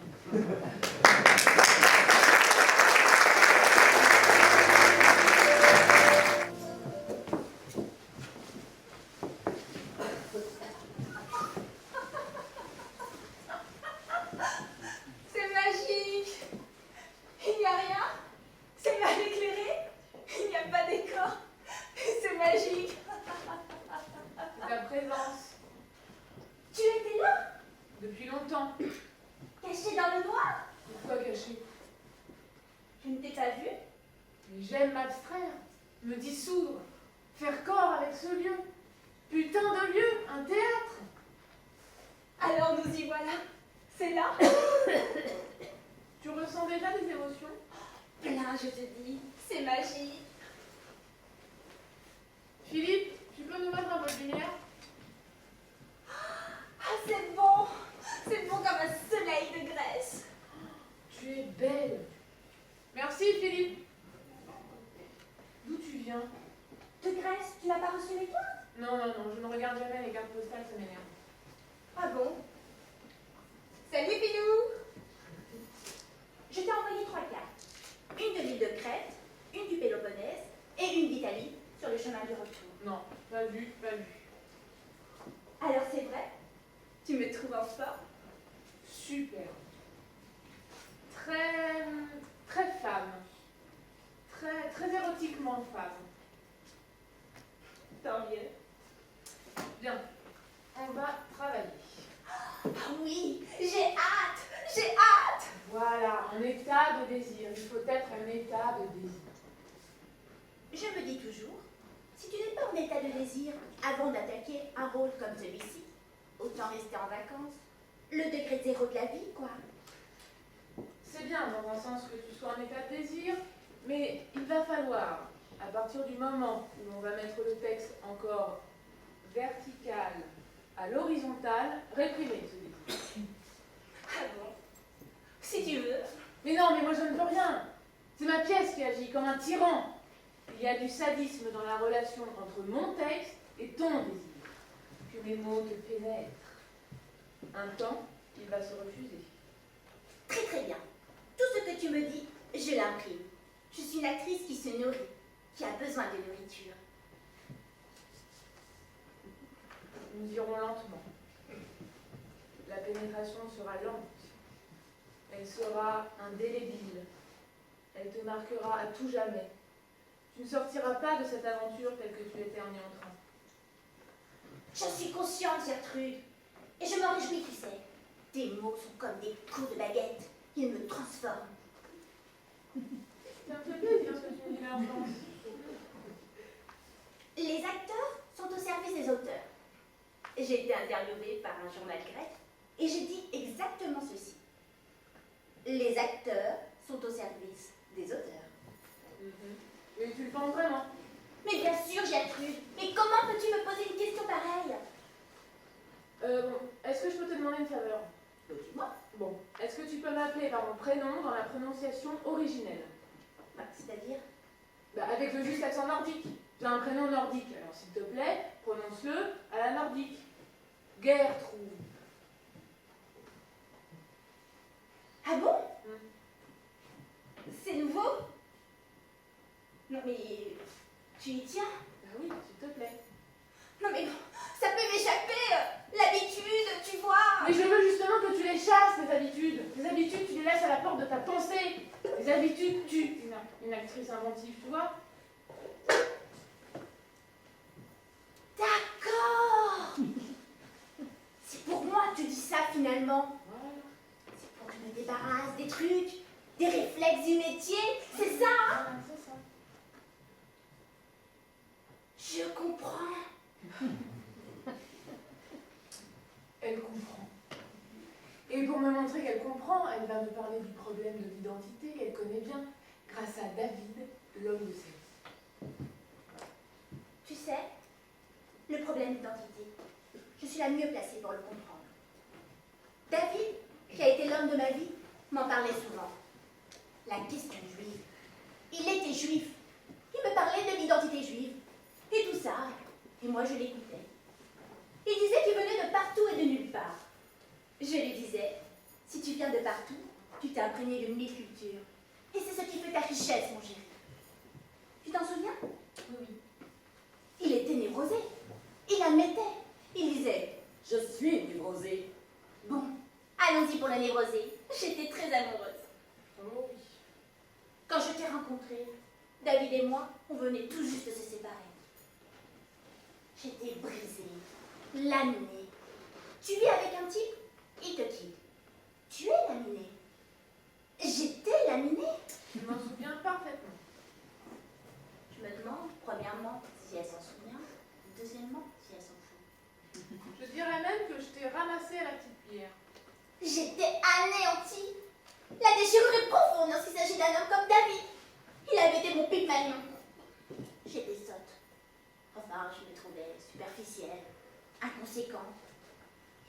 C'est magique. Il n'y a rien. C'est mal éclairé. Il n'y a pas d'écran. C'est magique. Ta présence. Tu étais là, Depuis longtemps. caché dans le noir. Pourquoi caché? Je ne t'ai pas vu. Mais j'aime m'abstraire, me dissoudre, faire corps avec ce lieu. Putain de lieu, un théâtre. Alors nous y voilà. C'est là. Tu ressens déjà des émotions? Là, je te dis, c'est magique. Philippe, tu peux nous mettre un peu de lumière? Ah, c'est bon. C'est bon comme un soleil de Grèce. Tu es belle. Merci Philippe. D'où tu viens? De Grèce, tu n'as pas reçu les cartes? Non, non, non, je ne regarde jamais les cartes postales, ça m'énerve. Ah bon? Salut Pilou. Je t'ai envoyé 3 cartes. Une de l'île de Crète, une du Péloponnèse et une d'Italie sur le chemin du retour. Non, pas vu, pas vu. Alors c'est vrai? Tu me trouves en forme? Super. Très, très femme. Très, très érotiquement femme. Tant mieux. Bien, on va travailler. Ah oui, j'ai hâte! J'ai hâte! Voilà, un état de désir. Il faut être un état de désir. Je me dis toujours, si tu n'es pas en état de désir avant d'attaquer un rôle comme celui-ci, autant rester en vacances. Le degré zéro de la vie, quoi. C'est bien dans un sens que tu sois en état de désir, mais il va falloir, à partir du moment où l'on va mettre le texte encore vertical à l'horizontale, réprimer ce désir. Ah bon? Si tu veux. Mais non, mais moi je ne peux rien. C'est ma pièce qui agit comme un tyran. Il y a du sadisme dans la relation entre mon texte et ton désir. Que mes mots te pénètrent. Un temps, il va se refuser. Très très bien. Tout ce que tu me dis, je l'imprime. Je suis une actrice qui se nourrit, qui a besoin de nourriture. Nous irons lentement. La pénétration sera lente. Elle sera indélébile. Elle te marquera à tout jamais. Tu ne sortiras pas de cette aventure telle que tu étais en y entrant. J'en suis consciente, Gertrude. Et je m'en réjouis, tu sais. Tes mots sont comme des coups de baguette. Ils me transforment. Ça me fait plaisir ce que tu me dis là en France. Les acteurs sont au service des auteurs. J'ai été interviewée par un journal grec et j'ai dit exactement ceci. Les acteurs sont au service des auteurs. Mais tu le penses vraiment? Mais bien sûr, Gertrude. Mais comment peux-tu me poser une question pareille? Est-ce que je peux te demander une faveur? Dis-moi. Bon, est-ce que tu peux m'appeler par mon prénom dans la prononciation originelle? Bah, c'est-à-dire? Bah, avec le juste accent nordique. J'ai un prénom nordique, alors s'il te plaît, prononce-le à la nordique. Gertrude. Ah bon? C'est nouveau? Non mais... Tu Tu y tiens? Bah oui, s'il te plaît. Non mais non, ça peut m'échapper. L'habitude, tu vois. Mais je veux justement que tu les chasses, tes habitudes. Tes habitudes, tu les laisses à la porte de ta pensée. Les habitudes tuent une actrice inventive, tu vois. D'accord. C'est pour moi que tu dis ça finalement. Voilà. C'est pour que je me débarrasse des trucs, des réflexes du métier, c'est ça, hein? Voilà, c'est ça. Je comprends. Elle comprend. Et pour me montrer qu'elle comprend, elle va me parler du problème de l'identité qu'elle connaît bien, grâce à David, l'homme de sa vie. Tu sais, le problème d'identité, je suis la mieux placée pour le comprendre. David, qui a été l'homme de ma vie, m'en parlait souvent. La question juive. Il était juif. Il me parlait de l'identité juive. Et tout ça. Et moi, je l'écoutais. Il disait qu'il venait de partout et de nulle part. Je lui disais, si tu viens de partout, tu t'es imprégné de 1000 cultures. Et c'est ce qui fait ta richesse, mon chéri. Tu t'en souviens? Oui. Il était névrosé. Il admettait. Il disait, Je suis névrosée. bon, allons-y pour le névrosé. J'étais très amoureuse. Oh oui. Quand je t'ai rencontré, David et moi, on venait tout juste de se séparer. J'étais brisée, laminée. Tu vis avec un type, il te quitte. Tu es laminée. J'étais laminée. Je m'en souviens parfaitement. Je me demande, premièrement, si elle s'en souvient, deuxièmement, si elle s'en fout. Je dirais même que je t'ai ramassé à la petite pierre. J'étais anéantie. La déchirure est profonde lorsqu'il s'agit d'un homme comme David. Il avait été mon Pygmalion. J'étais sotte. Enfin, je me trouvais superficielle, inconséquente.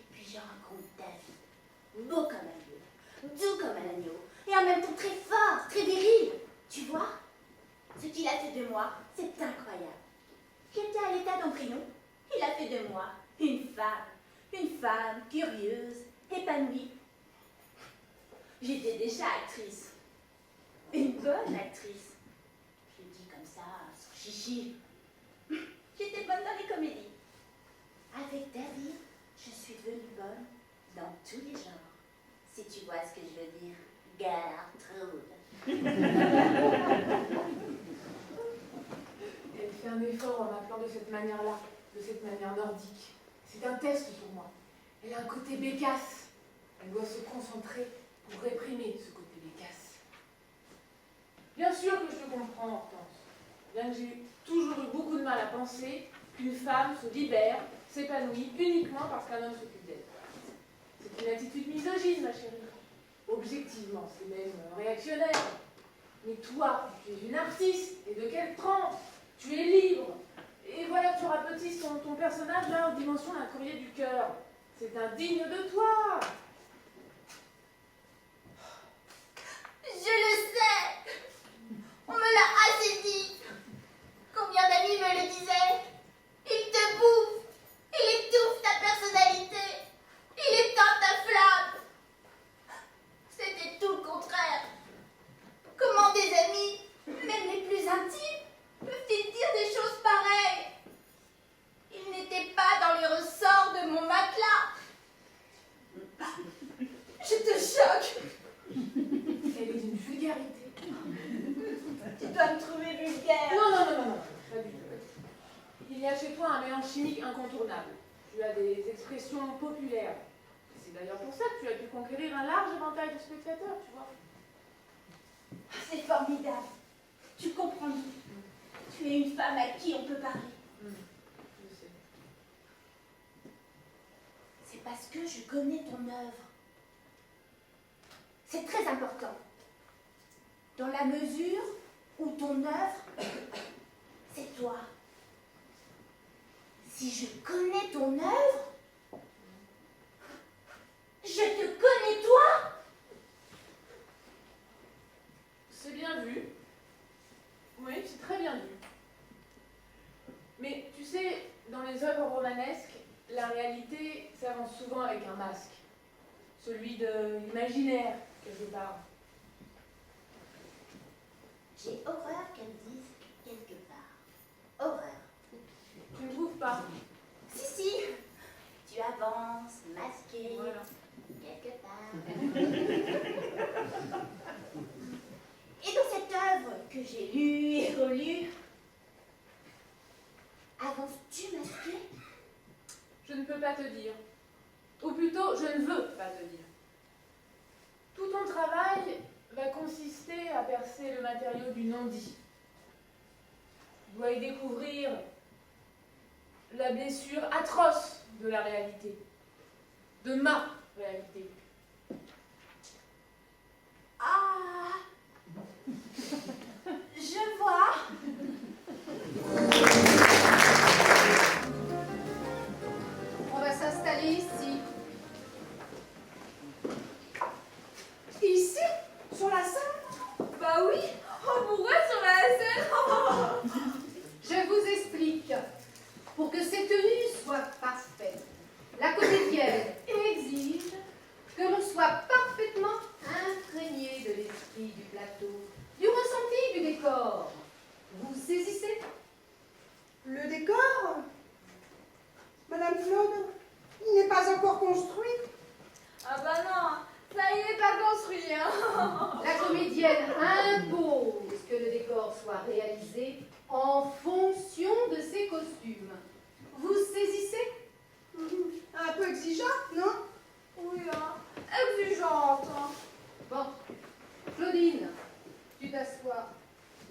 Et puis je rencontre David. Beau comme un lieu, doux comme un agneau, et en même temps très fort, très viril. Tu vois? Ce qu'il a fait de moi, c'est incroyable. J'étais à l'état d'embryon. Il a fait de moi une femme curieuse, épanouie. J'étais déjà actrice. Une bonne actrice. Je le dis comme ça, sans chichi. J'étais bonne dans les comédies. Avec David, je suis devenue bonne dans tous les genres. Si tu vois ce que je veux dire. Gertrude. Elle fait un effort en m'appelant de cette manière-là, de cette manière nordique. C'est un test pour moi. Elle a un côté bécasse. Elle doit se concentrer pour réprimer ce côté bécasse. Bien sûr que je te comprends, Hortense. Bien que j'ai toujours eu beaucoup de mal à penser qu'une femme se libère, s'épanouit uniquement parce qu'un homme s'occupe d'elle. C'est une attitude misogyne, ma chérie. Objectivement, c'est même réactionnaire. Mais toi, tu es une artiste, et de quelle trempe? Tu es libre. Et voilà que tu rapetisses ton personnage là aux dimensions d'un courrier du cœur. C'est indigne de toi. Je le sais. On me l'a assez dit. Combien d'amis me le disaient? Il te bouffe. Il étouffe ta personnalité. Il éteint ta flamme. C'était tout le contraire. Comment des amis, même les plus intimes, peuvent-ils dire des choses pareilles? Ils n'étaient pas dans les ressorts de mon matelas. Je te choque. Elle est d'une vulgarité. Tu dois me trouver vulgaire. Non, pas du tout. Il y a chez toi un mélange chimique incontournable. Tu as des expressions populaires. C'est d'ailleurs pour ça que tu as pu conquérir un large éventail de spectateurs, tu vois. C'est formidable. Tu comprends. Tu es une femme à qui on peut parler. Je sais. C'est parce que je connais ton œuvre. C'est très important. Dans la mesure où ton œuvre, c'est toi. Si je connais ton œuvre, je te connais toi. C'est bien vu. Oui, c'est très bien vu. Mais tu sais, dans les œuvres romanesques, la réalité s'avance souvent avec un masque. Celui de l'imaginaire, quelque part. J'ai horreur qu'elle dise quelque part. pas. Si, si. Tu avances, masqué, Voilà. quelque part. Et dans cette œuvre que j'ai lue et relue, avances-tu masqué? Je ne peux pas te dire. Ou plutôt, je ne veux pas te dire. Tout ton travail va consister à percer le matériau du non-dit. Tu dois y découvrir la blessure atroce de la réalité, de ma réalité. Ah, je vois. On va s'installer ici. Ici, sur la scène? Bah oui. Oh, pourquoi sur la scène? Je vous explique. Pour que cette tenue soit parfaite, la comédienne exige que l'on soit parfaitement imprégné de l'esprit du plateau, du ressenti du décor. Vous saisissez? Le décor? Madame Claude, il n'est pas encore construit. Ah bah non, ça y est, pas construit, hein. La comédienne impose que le décor soit réalisé en fonction de ses costumes. Vous saisissez? Un peu exigeant, non? Oui, hein. Exigeante. Bon, Claudine, tu t'assois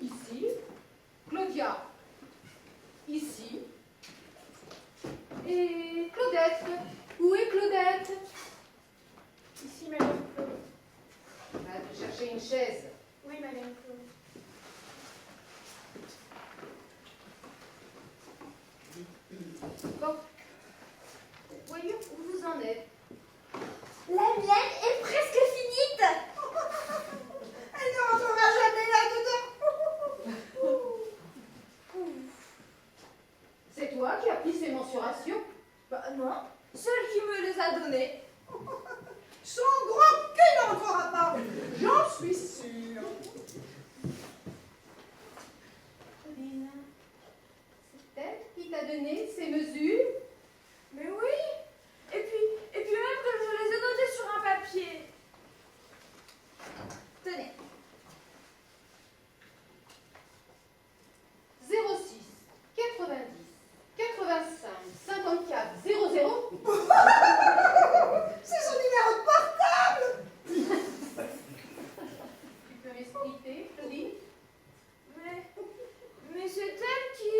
ici. Claudia, ici. Et Claudette, où est Claudette? Ici, Madame Claude. Va te chercher une chaise. Oui, Madame Claude. Bon, voyons où vous en êtes. La mienne est presque finite. Elle ne rentrera jamais là-dedans. C'est toi qui as pris ces mensurations? Bah non, celle qui me les a données. Son grand cul n'entrera pas. J'en suis sûre. Claudine, c'est elle qui t'a donné ces mesures? Mais oui. Et puis même que je les ai notées sur un papier. Tenez. 06 90 85 54 00. C'est son numéro de portable. Tu peux m'expliquer, Claudine? Mais c'est elle qui...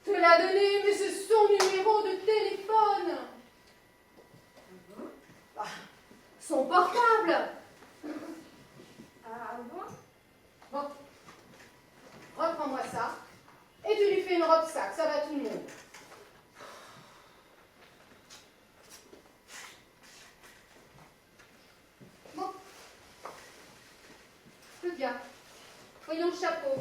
Te l'a donné, mais c'est son numéro de téléphone. Ah, son portable. Ah bon? Bon, reprends-moi ça. Et tu lui fais une robe sac, ça va tout le monde. Bon. Claudia, voyons le chapeau.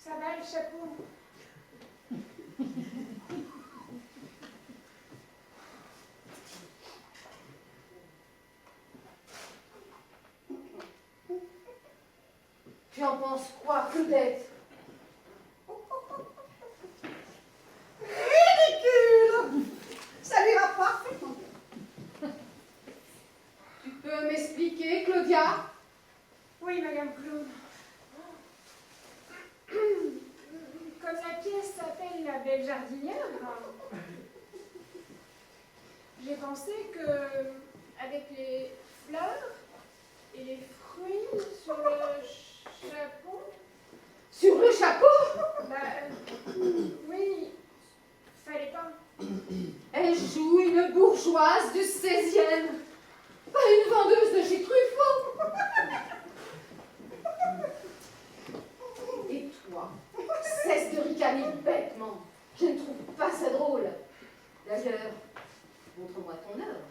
Ça va, le chapeau? Tu en penses quoi, Claudette? Ridicule. Ça lui va parfaitement. Tu peux m'expliquer, Claudia? Oui, Madame Claude. Comme la pièce s'appelle La Belle Jardinière, j'ai pensé que avec les fleurs et les fruits sur le chapeau. Sur le chapeau? Oui, fallait pas. Elle joue une bourgeoise du 16e, pas une vendeuse de chez Truffaut. Et toi, cesse de ricaner bêtement. Je ne trouve pas ça drôle. D'ailleurs, montre-moi ton œuvre.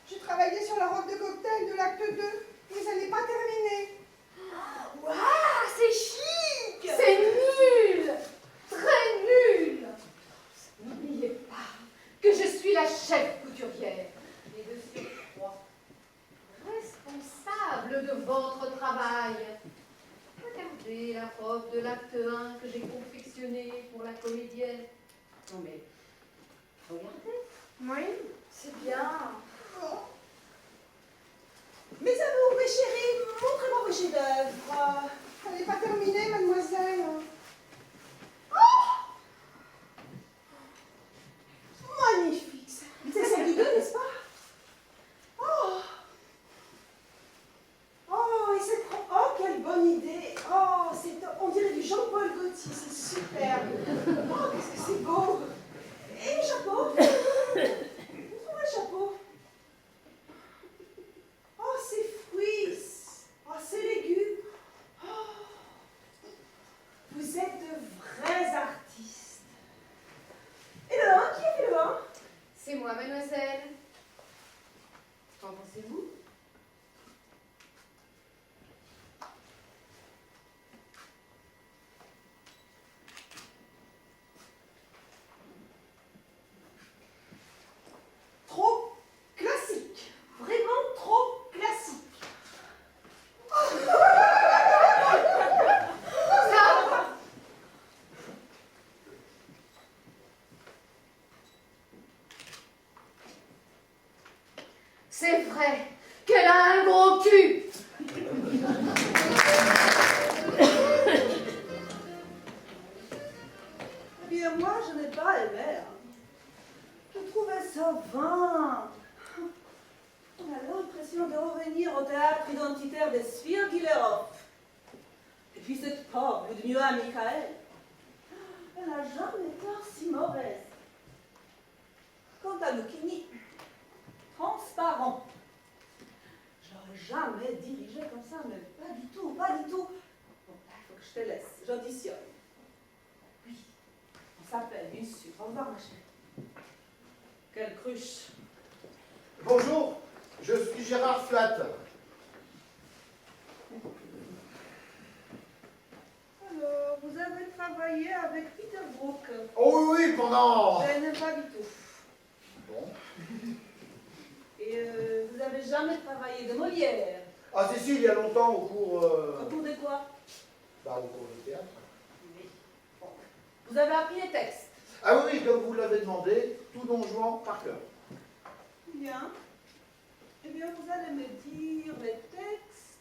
J'ai travaillé sur la robe de cocktail de l'acte 2, mais elle n'est pas terminée. Waouh, c'est chic. C'est nul, très nul. N'oubliez pas que je suis la chef couturière. Et de de votre travail. Regardez la robe de l'acte 1 que j'ai confectionnée pour la comédienne. Non mais, regardez. Oui. C'est bien. Mes amours, mes chéris, montrez-moi vos chefs-d'œuvre. Elle n'est pas terminée, mademoiselle. Oh, magnifique, ça. C'est celle du 2, n'est-ce pas? Oh, oh, et cette robe, oh, quelle bonne idée. Oh, on dirait du Jean-Paul Gaultier, c'est superbe. Oh, qu'est-ce que c'est beau. Et le chapeau? Où sont les chapeaux? Oh, ces fruits. Oh, ces légumes. Oh, vous êtes de vrais artistes. Et le vin, qui a fait le vin? C'est moi, mademoiselle. Qu'en pensez-vous? Trop classique. Vraiment trop classique. Ça, c'est vrai qu'elle a un gros cul. Eh bien, moi, je n'ai pas aimé. Je trouvais ça vain. On a l'impression de revenir au théâtre identitaire des Svirguilerov. Et puis cette pauvre Ludmila Michael, elle n'a jamais été si mauvaise. Quant à Lucchini, transparent. J'aurais jamais dirigé comme ça, mais pas du tout, pas du tout. Bon, il faut que je te laisse, j'auditionne. Oui, on s'appelle, bien sûr. Au revoir, ma chérie. Quelle cruche. Bonjour, je suis Gérard Flatt. Alors, vous avez travaillé avec Peter Brook. Oh oui, oui, pendant... Je n'aime pas du tout. Bon. Et vous n'avez jamais travaillé de Molière. Ah si, si, il y a longtemps au cours... Au cours de quoi? Bah, au cours de théâtre. Oui. Bon. Vous avez appris les textes. Ah oui, oui, comme vous l'avez demandé, tout Don Juan par cœur. Bien. Eh bien, vous allez me dire les textes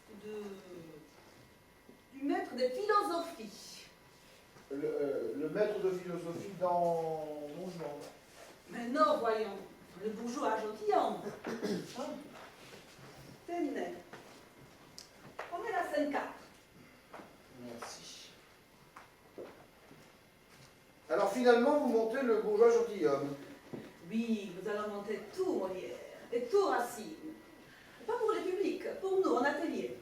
du maître de philosophie. Le maître de philosophie dans Don Juan. Mais non, voyons. Le bourgeois gentilhomme. Tenez. On est la scène 4. Merci. Alors finalement, vous montez le bourgeois gentilhomme. Oui, nous allons monter tout Molière et tout Racine. Pas pour le public, pour nous en atelier.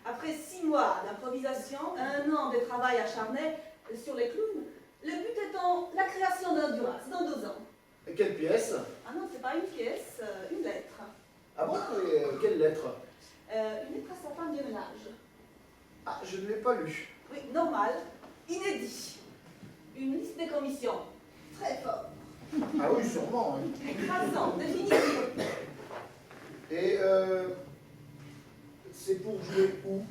Après 6 mois d'improvisation, 1 an de travail acharné sur les clowns, le but étant la création d'un Duras dans 2 ans. Et quelle pièce? Ah non, c'est pas une pièce, une lettre. Ah bon? Quelle lettre? Une lettre à sa femme de ménage. Ah, je ne l'ai pas lu. Oui, normal, inédit. Une liste des commissions. Très fort. Ah oui, sûrement. Oui. Écrasant, définitif. Et c'est pour jouer où?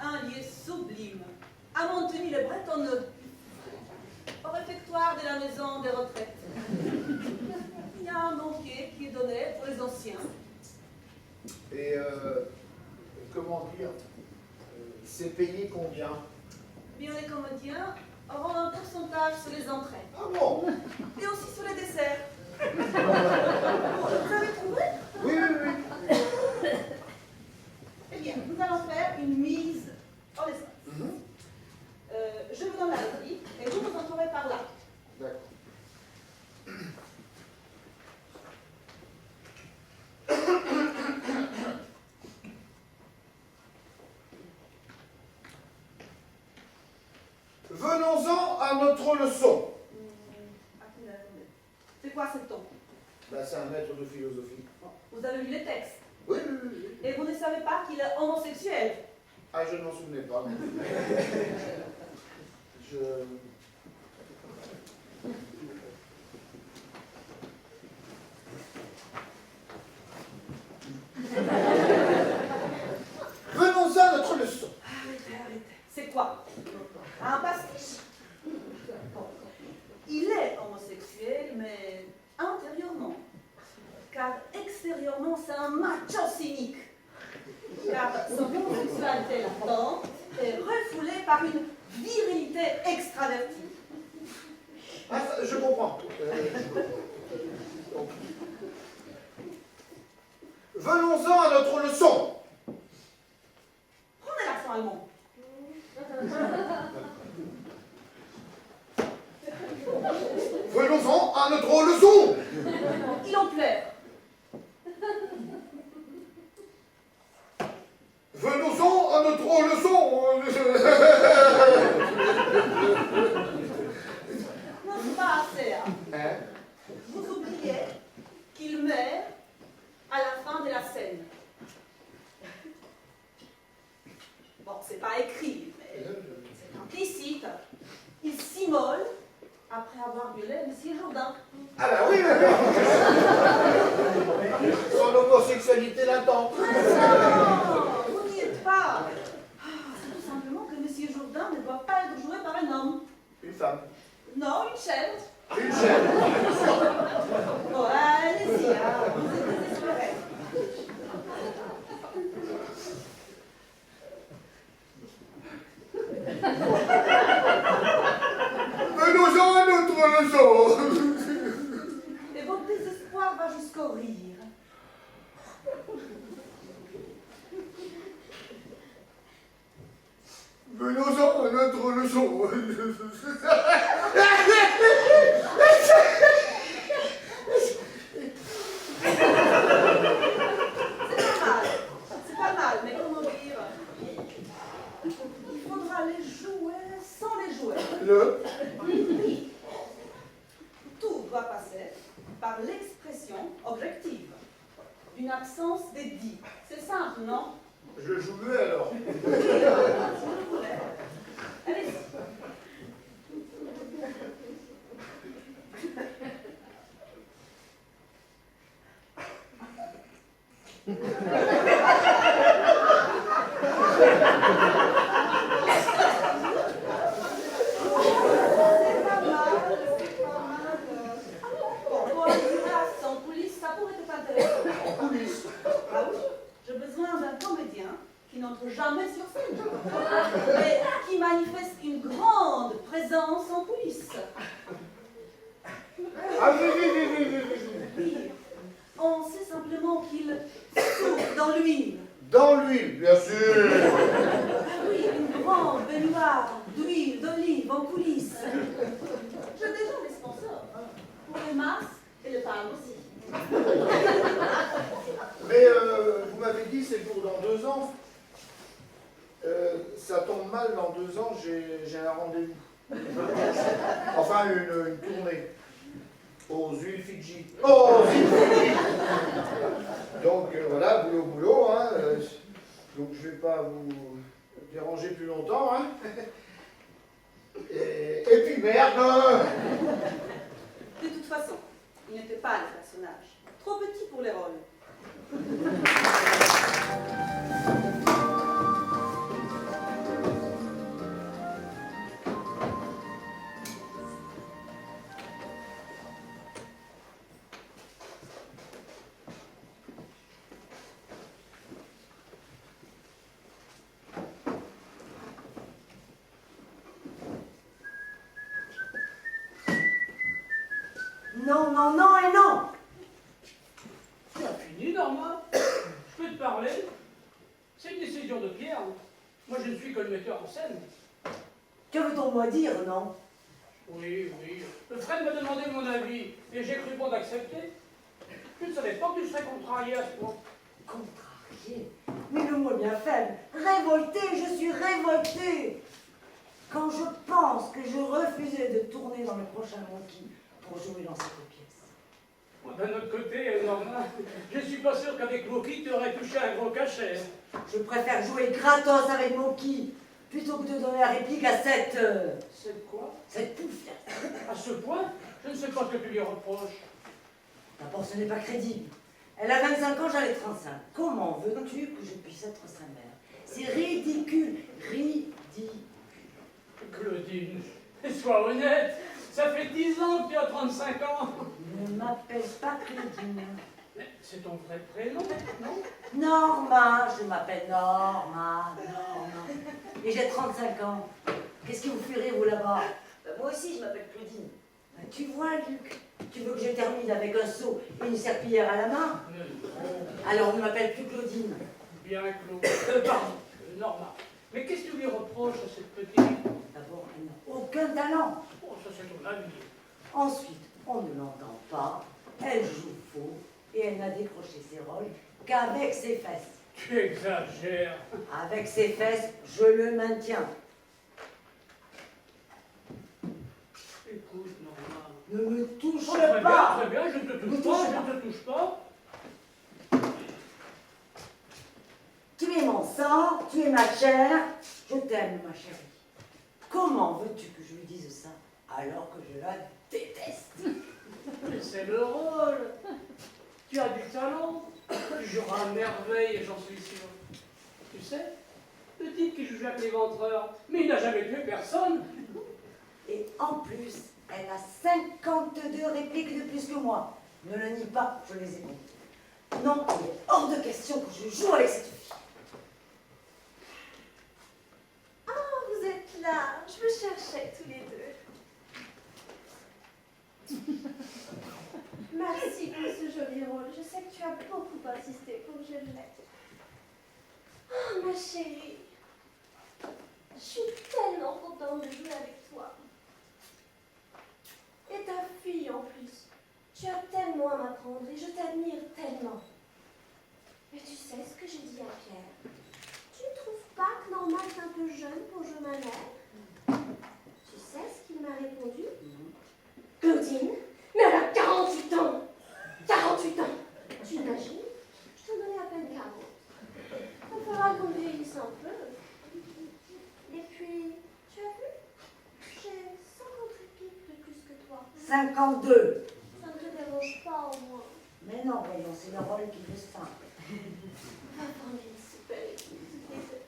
Un lieu sublime. À Montigny-le-Bretonneux. Au réfectoire de la maison des retraites. Il y a un banquet qui est donné pour les anciens. Et comment dire? C'est payé combien? Bien, les comédiens auront un pourcentage sur les entrées. Ah bon? Et aussi sur les desserts. Vous avez trouvé? Oui, oui, oui. Eh bien, nous allons faire une mise en espace. Je vous donne la réplique et vous vous entrerez par là. D'accord. Venons-en à notre leçon. Attendez. C'est quoi ce ton? Ben, c'est un maître de philosophie. Vous avez lu les textes? Oui, oui, oui, oui. Et vous ne savez pas qu'il est homosexuel? Ah, je ne m'en souvenais pas. Je... car extérieurement, c'est un macho cynique. Car son homosexualité latente est refoulée par une virilité extravertie. Ah, je comprends. Donc, venons-en à notre leçon. Prenez l'accent allemand. Venons-en à notre leçon. Il en pleure. Venons-en à notre leçon. Non, c'est pas assez. Hein. Hein? Vous oubliez qu'il meurt à la fin de la scène. Bon, c'est pas écrit, mais c'est implicite. Il s'immole après avoir violé M. Jourdain. Ah bah oui, son homosexualité latente. Non, vous n'y êtes pas. C'est tout simplement que M. Jourdain ne doit pas être joué par un homme. Une femme. Non, une chèvre. Une chèvre. Bon, allez-y, hein, vous êtes désespérés. Venons-en à notre leçon. Et votre désespoir va jusqu'au rire. Venons-en à notre leçon. C'est pas mal, mais comment dire? Il faudra les jouer sans les jouer. Oui. Tout doit passer par l'expression objective d'une absence des dits. C'est simple, non? Je joue muet alors. Je le voulais. Allez-y. Pour une place en coulisses, ça pourrait être intéressant. En coulisses. Ah oui, j'ai besoin d'un comédien qui n'entre jamais sur scène, mais qui manifeste une grande présence en coulisses. Ah oui. Pire, on sait simplement qu'il souffle dans l'huile. Dans l'huile, bien sûr. Ah oui, une grande baignoire d'huile d'olive en coulisses. J'ai déjà des sponsors pour les masques et les palmes aussi. Mais vous m'avez dit c'est pour dans 2 ans. Ça tombe mal, dans 2 ans, j'ai un rendez-vous. Enfin, une tournée. Aux huiles Fidji. Aux huiles Fidji. Donc voilà, boulot, hein. Donc je vais pas vous déranger plus longtemps, hein. Et puis merde. De toute façon, il n'était pas le personnage. Trop petit pour les rôles. Non, non, non et non. Tu as fini, Norma? Je peux te parler? C'est une décision de Pierre. Moi, je ne suis que le metteur en scène. Que veut-on moi dire, non? Oui. Le Fred m'a demandé mon avis et j'ai cru bon d'accepter. Je ne savais pas que tu serais contrarié à ce point. Contrarié? Mais le mot est bien faible. Révolté, je suis révolté. Quand je pense que je refusais de tourner dans le prochain Monkey pour jouer dans cette pièce. Bon, d'un autre côté, Norma, je ne suis pas sûr qu'avec Moki, tu aurais touché un gros cachet. Je préfère jouer gratos avec Monkey plutôt que de donner la réplique à cette... C'est quoi? Cette poufiasse. À ce point? Je ne sais pas ce que tu lui reproches. D'abord, ce n'est pas crédible. Elle a 25 ans, j'en ai 35. Comment veux-tu que je puisse être sa mère? C'est ridicule. Ridicule. Claudine, sois honnête. Ça fait 10 ans que tu as 35 ans. Ne m'appelle pas Claudine. C'est ton vrai prénom, non? Norma, je m'appelle Norma. Et j'ai 35 ans. Qu'est-ce qui vous fait rire, vous, là-bas? Moi aussi, je m'appelle Claudine. Tu vois, Luc, tu veux que je termine avec un seau et une serpillière à la main? Alors, on ne m'appelle plus Claudine. Bien, Claude. Pardon, Norma. Mais qu'est-ce que tu lui reproches à cette petite? D'abord, elle n'a aucun talent. Oh, ça c'est ton avis. Ensuite, on ne l'entend pas. Elle joue faux et elle n'a décroché ses rôles qu'avec ses fesses. Tu exagères. Avec ses fesses, je le maintiens. Écoute, Norma. Ne me touche Oh, très pas. Bien, très bien, je ne te touche pas, je ne te touche pas. Tu es mon sang, tu es ma chair. Je t'aime, ma chérie. Comment veux-tu que je lui dise ça alors que je la déteste? Mais c'est le rôle. Tu as du talent. Tu joueras à merveille, j'en suis sûr. Tu sais, le type qui joue Jacques l'Éventreur, mais il n'a jamais tué personne. Et en plus, elle a 52 répliques de plus que moi. Ne le nie pas, je les ai comptées. Non, il est hors de question que je joue avec cette fille. Oh, vous êtes là. Je vous cherchais tous les deux. Merci pour ce joli rôle. Je sais que tu as beaucoup insisté pour que je l'aie. Oh, ma chérie. Je suis tellement contente de jouer avec toi. Et ta fille en plus. Tu as tellement à m'apprendre et je t'admire tellement. Mais tu sais ce que j'ai dit à Pierre? Tu ne trouves pas que Norma est un peu jeune pour jouer ma mère? Tu sais ce qu'il m'a répondu? Claudine, mais elle a 48 ans! 48 ans! Tu imagines? Je t'en donnais à peine 40. Il va falloir qu'on vieillisse un peu. Et puis, tu as vu? J'ai 50 répliques de plus que toi. 52. Ça ne te dérange pas au moins? Mais non, voyons, c'est le rôle qui veut ça. On va former une super équipe, toutes les deux.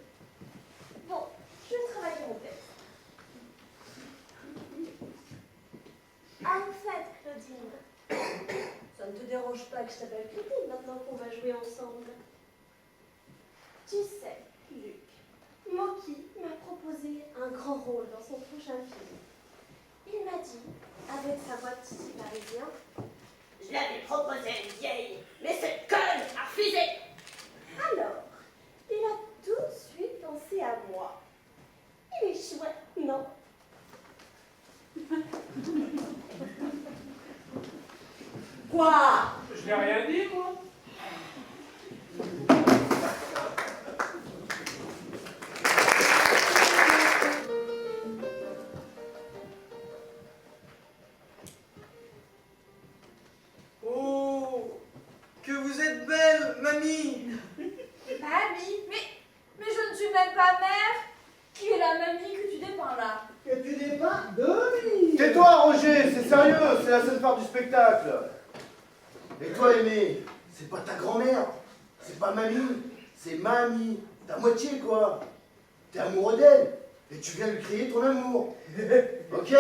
Bon, je vais travailler mon texte. Ah, en fait, Claudine, ça ne te dérange pas que je t'appelle Claudine maintenant qu'on va jouer ensemble? Tu sais, Luc, Moki m'a proposé un grand rôle dans son prochain film. Il m'a dit, avec sa voix de titi parisien, je l'avais proposé à une vieille, mais cette conne a refusé. Alors, il a tout de suite pensé à moi. Il est chouette, non? Quoi? Je n'ai rien dit, moi. Oh, que vous êtes belle, mamie. Mamie? Mais je ne suis même pas mère. Qui est la mamie que tu dépeins là? Que tu dépeins Demi. Tais-toi, Roger, c'est sérieux, c'est la scène phare du spectacle. Et toi, Aimé, c'est pas ta grand-mère, c'est pas mamie, c'est mamie, ta moitié, quoi. T'es amoureux d'elle, et tu viens lui crier ton amour. Ok?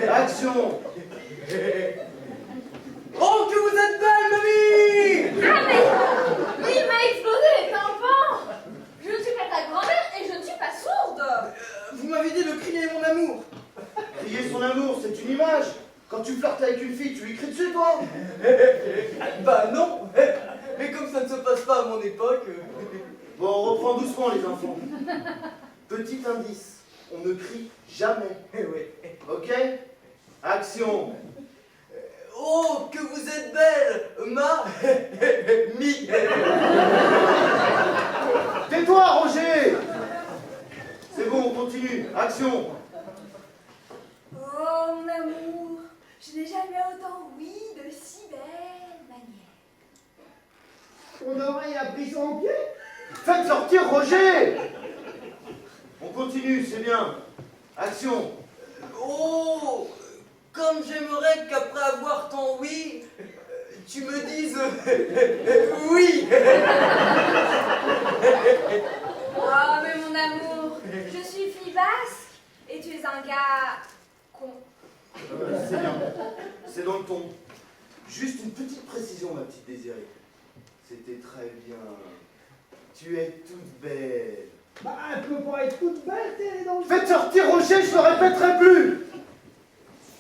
Action. Oh, que vous êtes belle, mamie. Ah mais il m'a explosé les tympans. Je ne suis pas ta grand-mère et je ne suis pas sourde. Vous m'avez dit de crier mon amour. Crier son amour, c'est une image. Quand tu flirtes avec une fille, tu lui cries dessus, toi? Bah non. Mais comme ça ne se passe pas à mon époque... Bon, on reprend doucement, les enfants. Petit indice, on ne crie jamais. Ok? Action. Oh, que vous êtes belle, ma... mi... Tais-toi, Roger. C'est bon, on continue. Action. Oh mon amour, je n'ai jamais autant oui de si belle manière. Ton oreille a pris son pied? Faites sortir Roger. On continue, c'est bien. Action. Oh, comme j'aimerais qu'après avoir tant oui, tu me dises oui. Oh mais mon amour, je suis fille basque et tu es un gars con. C'est bien. C'est dans le ton. Juste une petite précision, ma petite Désirée. C'était très bien. Tu es toute belle. Bah, elle peut pas être toute belle, t'es dans le... Faites sortir Roger, je ne le répéterai plus.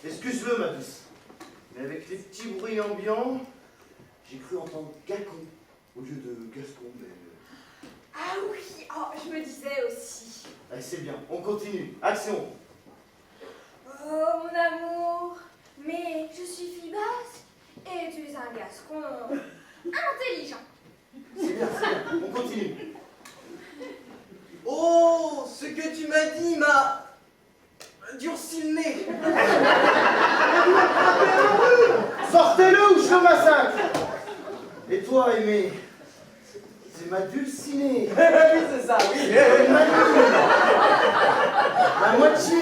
Excuse-le, ma douce. Mais avec les petits bruits ambiants, j'ai cru entendre Gacon au lieu de Gascon, mais... Ah oui, oh, je me disais aussi. Allez, c'est bien, on continue. Action. Oh, mon amour, mais je suis fille basque et tu es un gascon intelligent. C'est bien, on continue. Oh, ce que tu m'as dit m'a durci le nez. Sortez-le ou je le massacre. Et toi, Aimé, c'est ma dulcinée. Oui, c'est ça, oui. La moitié.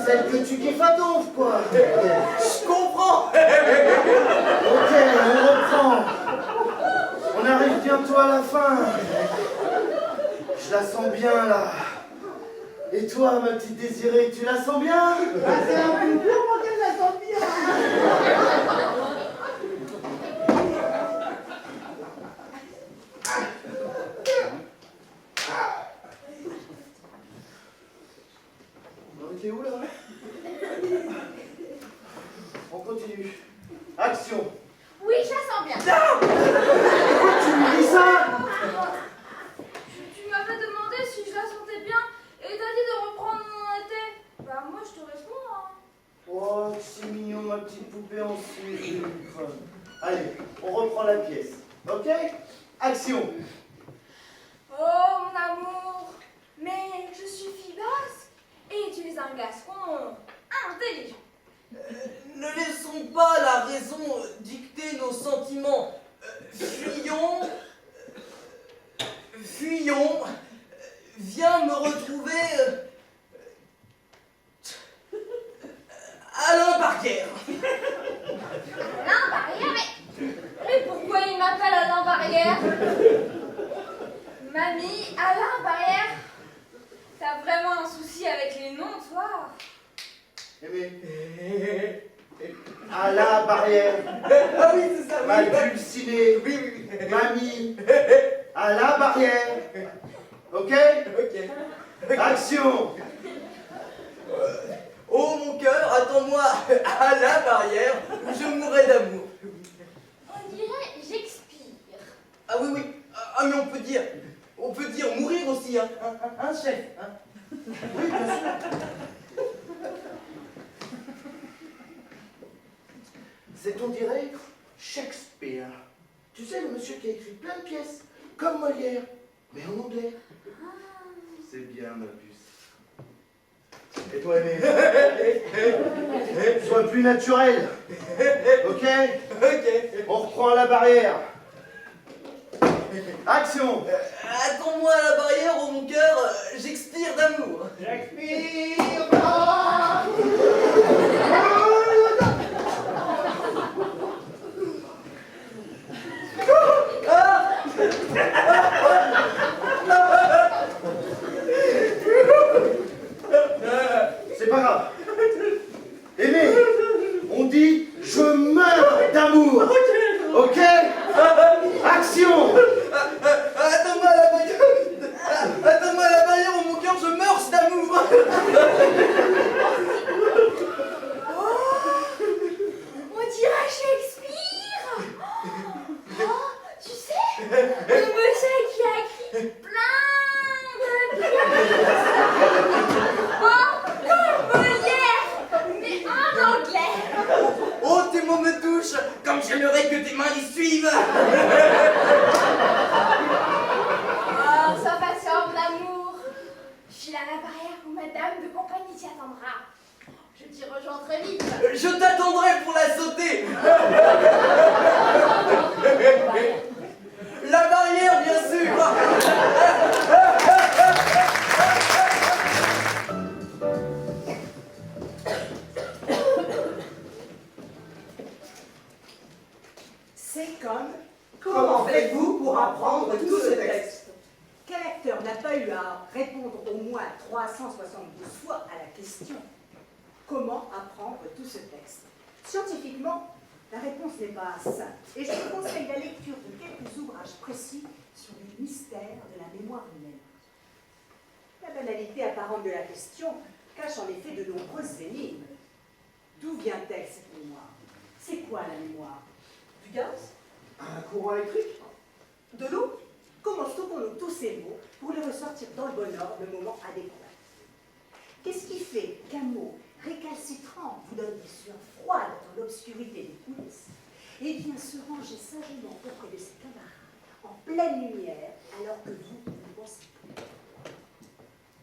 Celle que tu kiffes à donf, quoi. Je comprends. Ok, on reprend. On arrive bientôt à la fin. Je la sens bien, là. Et toi, ma petite Désirée, tu la sens bien? Ah, c'est un peu dur, moi, qu'elle la sent bien. On était où, là? On continue. Action. Oui, je la sens bien. Pourquoi tu me dis ça? Tu m'avais demandé si je la sentais bien et t'as dit de reprendre mon été. Bah moi je te réponds. Hein. Oh, c'est mignon, ma petite poupée en sucre. Allez, on reprend la pièce. Ok? Action. Oh mon amour, mais je suis fille basque et tu es un gascon intelligent. Ne laissons pas la raison dicter nos sentiments. Fuyons. Viens me retrouver Alain Barrière. Alain Barrière, mais pourquoi il m'appelle Alain Barrière? Mamie, Alain Barrière, t'as vraiment un souci avec les noms, toi? Aimé. À la barrière. Ah oui, c'est ça, oui. Ma dulcinée. Oui. Mamie. À la barrière. Ok? Ok. Action. Oh mon cœur, attends-moi à la barrière où je mourrai d'amour. On dirait j'expire. Ah oui. Ah mais on peut dire mourir aussi, hein, chef. Hein. Oui, bien sûr. C'est, on dirait, Shakespeare. Tu sais, le monsieur qui a écrit plein de pièces, comme Molière, mais en anglais. C'est bien, ma puce. Et toi, Aimé? Sois plus naturel. Ok? On reprend à la barrière. Action. Attends-moi à la barrière, oh mon cœur, j'expire d'amour. J'expire. C'est pas grave. Aimé, on dit je meurs d'amour. Ok? Action. Attends-moi à la barrière, oh mon cœur, je meurs d'amour. On dirait Shakespeare. Oh, tu sais, le monsieur qui a écrit plein de pièces. Oh, comme Molière, mais en anglais. Oh, tes mots me touchent, comme j'aimerais que tes mains les suivent. Oh, sois patient, mon amour. Je suis là à la barrière où madame de compagnie t'y attendra. Je t'y rejoins très vite. Je t'attendrai pour la sauter. La barrière, bien sûr. C'est comme comment faites-vous pour apprendre tout ce texte? Quel acteur n'a pas eu à répondre au moins 372 fois à la question comment apprendre tout ce texte? Scientifiquement, La réponse n'est pas simple, et je vous conseille la lecture de quelques ouvrages précis sur les mystères de la mémoire humaine. La banalité apparente de la question cache en effet de nombreuses énigmes. D'où vient-elle cette mémoire? C'est quoi la mémoire? Du gaz? Un courant électrique? De l'eau? Comment stockons-nous tous ces mots pour les ressortir dans le bon ordre, le moment adéquat? Qu'est-ce qui fait qu'un mot récalcitrant vous donne des sueurs froides dans l'obscurité des coulisses, et bien se ranger sagement auprès de ses camarades en pleine lumière alors que vous ne pensez plus?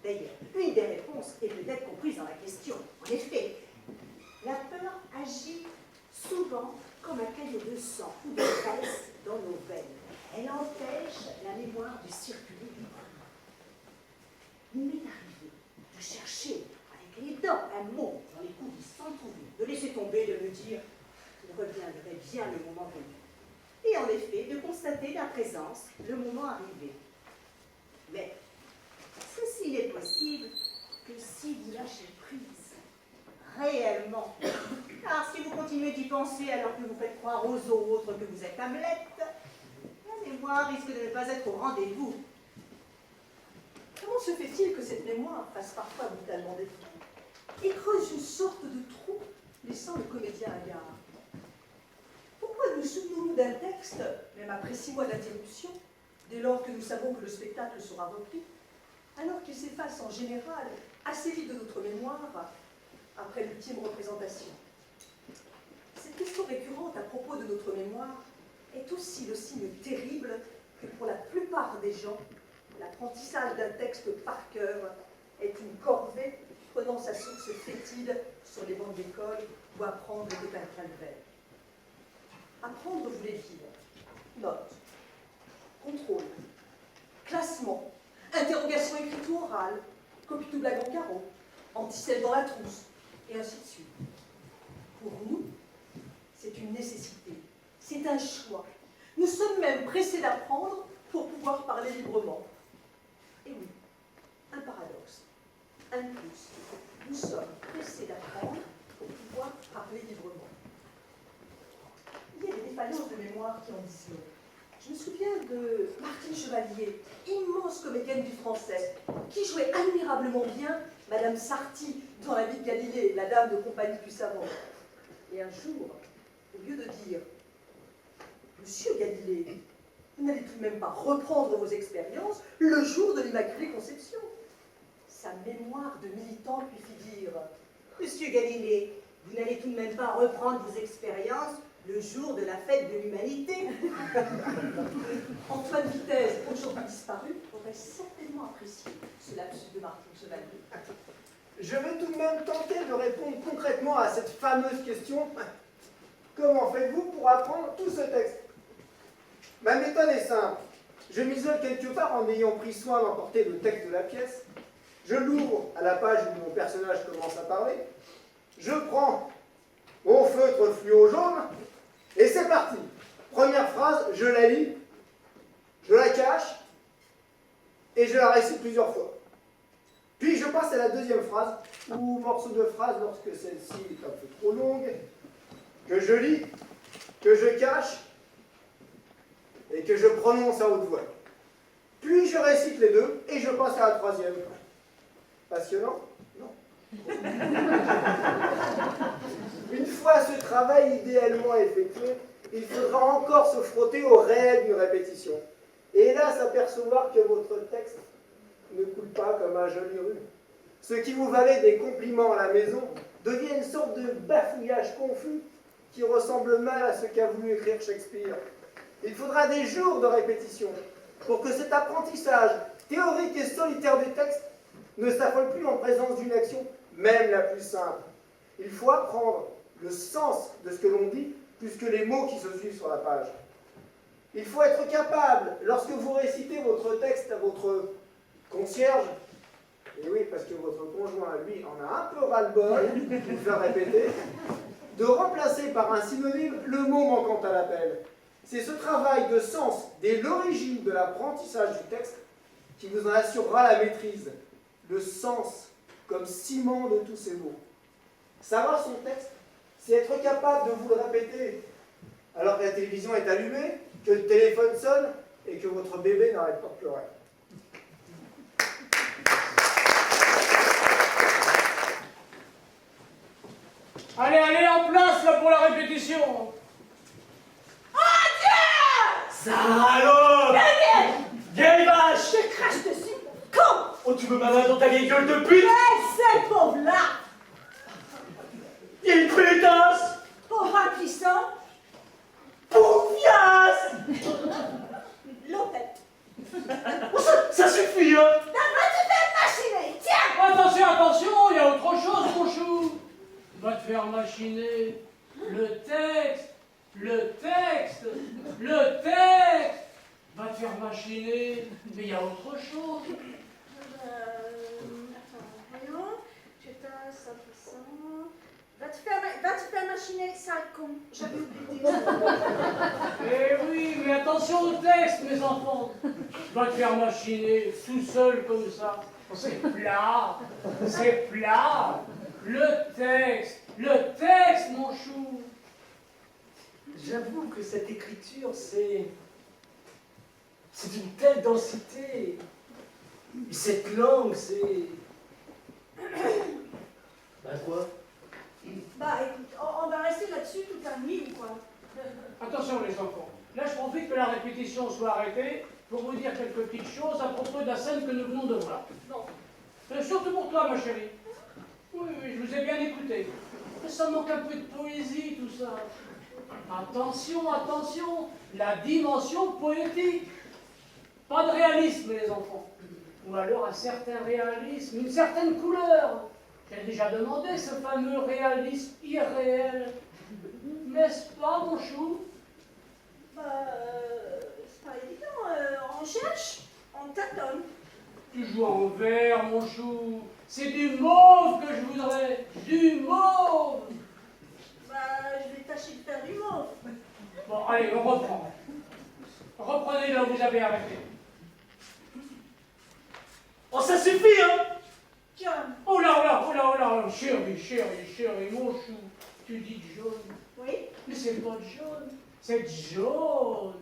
D'ailleurs, une des réponses est peut-être comprise dans la question. En effet, la peur agit souvent comme un caillot de sang ou de graisse dans nos veines. Elle empêche la mémoire de circuler librement. Il m'est arrivé de chercher avec les dents un mot dans les coulisses sans le trouver, de laisser tomber, de me dire qu'il reviendrait bien le moment venu. Et en effet, de constater la présence, le moment arrivé. Mais ceci n'est possible que si vous lâchez prise, réellement. Car si vous continuez d'y penser alors que vous faites croire aux autres que vous êtes Hamlet, la mémoire risque de ne pas être au rendez-vous. Comment se fait-il que cette mémoire fasse parfois brutalement défaut et creuse une sorte de trou, laissant le comédien hagard? Pourquoi nous souvenons-nous d'un texte, même après 6 mois d'interruption, dès lors que nous savons que le spectacle sera repris, alors qu'il s'efface en général assez vite de notre mémoire après l'ultime représentation? Cette question récurrente à propos de notre mémoire est aussi le signe terrible que pour la plupart des gens, l'apprentissage d'un texte par cœur est une corvée prenant sa source fétide sur les bancs d'école où apprendre était un calvaire. Apprendre voulait dire notes, contrôle, classement, interrogation écrite ou orale, copie de blague en carreau, anticelle dans la trousse, et ainsi de suite. Pour nous, c'est une nécessité, c'est un choix. Nous sommes même pressés d'apprendre pour pouvoir parler librement. Et oui, un paradoxe, un plus. Nous sommes pressés d'apprendre pour pouvoir parler librement. Il y a des défaillances de mémoire qui en disent long. Je me souviens de Martine Chevalier, immense comédienne du français, qui jouait admirablement bien Madame Sarti dans La vie de Galilée, la dame de compagnie du savant. Et un jour, au lieu de dire « Monsieur Galilée, vous n'allez tout de même pas reprendre vos expériences le jour de l'Immaculée Conception », sa mémoire de militante lui fit dire « Monsieur Galilée, vous n'allez tout de même pas reprendre vos expériences le jour de la fête de l'humanité ». Antoine Vitesse, aujourd'hui disparu, aurait certainement apprécié ce lapsus de Martine Chevalier. Je vais tout de même tenter de répondre concrètement à cette fameuse question. Comment faites-vous pour apprendre tout ce texte? Ma méthode est simple. Je m'isole quelque part en ayant pris soin d'emporter le texte de la pièce. Je l'ouvre à la page où mon personnage commence à parler. Je prends mon feutre fluo jaune et c'est parti. Première phrase, je la lis, je la cache et je la récite plusieurs fois. Puis je passe à la deuxième phrase, ou morceau de phrase lorsque celle-ci est un peu trop longue, que je lis, que je cache et que je prononce à haute voix. Puis je récite les deux et je passe à la troisième. Passionnant? Non. Une fois ce travail idéalement effectué, il faudra encore se frotter au réel d'une répétition. Et là, s'apercevoir que votre texte ne coule pas comme un joli rhume. Ce qui vous valait des compliments à la maison devient une sorte de bafouillage confus qui ressemble mal à ce qu'a voulu écrire Shakespeare. Il faudra des jours de répétition pour que cet apprentissage théorique et solitaire du texte ne s'affole plus en présence d'une action, même la plus simple. Il faut apprendre le sens de ce que l'on dit plus que les mots qui se suivent sur la page. Il faut être capable, lorsque vous récitez votre texte à votre concierge, et oui, parce que votre conjoint, lui, en a un peu ras-le-bol de vous faire répéter, de remplacer par un synonyme le mot manquant à l'appel. C'est ce travail de sens dès l'origine de l'apprentissage du texte qui vous en assurera la maîtrise, le sens comme ciment de tous ces mots. Savoir son texte, c'est être capable de vous le répéter alors que la télévision est allumée, que le téléphone sonne et que votre bébé n'arrête pas de pleurer. Allez, allez, en place là pour la répétition. Oh Dieu! Salope! Vieille vache! Je te crache dessus! Quand? Oh, tu veux ma main dans ta vieille gueule de pute? C'est pauvre là! Vieille pétasse! Pauvre impuissant! Poufiasse! Lopette! Oh, ça suffit, hein! Va te faire machiner! Tiens! Attention, attention, il y a autre chose, mon chou. Va te faire machiner. Le texte, le texte, le texte. Va te faire machiner. Mais il y a autre chose. Attends, voyons. Tu t'as ça, ça. Va te faire machiner, sale con. J'avais oublié. Eh oui, mais attention au texte, mes enfants. Va te faire machiner tout seul comme ça. C'est plat, c'est plat. Le texte, mon chou. J'avoue que cette écriture, c'est d'une telle densité. Et cette langue, c'est... Ben quoi? Bah écoute, on va rester là-dessus toute la nuit ou quoi? Attention les enfants. Là, je profite que la répétition soit arrêtée pour vous dire quelques petites choses à propos de la scène que nous venons de voir. Non. Surtout pour toi, ma chérie. Oui, je vous ai bien écouté. Mais ça manque un peu de poésie, tout ça. Attention, attention, la dimension poétique. Pas de réalisme, les enfants. Ou alors un certain réalisme, une certaine couleur. J'ai déjà demandé ce fameux réalisme irréel. N'est-ce pas, mon chou? Bah, c'est pas évident. On cherche, on tâtonne. Tu joues en vert, mon chou. C'est du mauve que je voudrais. Du mauve. Bah, je vais tâcher de faire du mauve. Bon, allez, on reprend. Reprenez là où vous avez arrêté. Oh, ça suffit, hein? John. Oh là, oh là, oh là, oh là. Chérie, mon chou. Tu dis John. Oui? Mais c'est pas John. C'est John.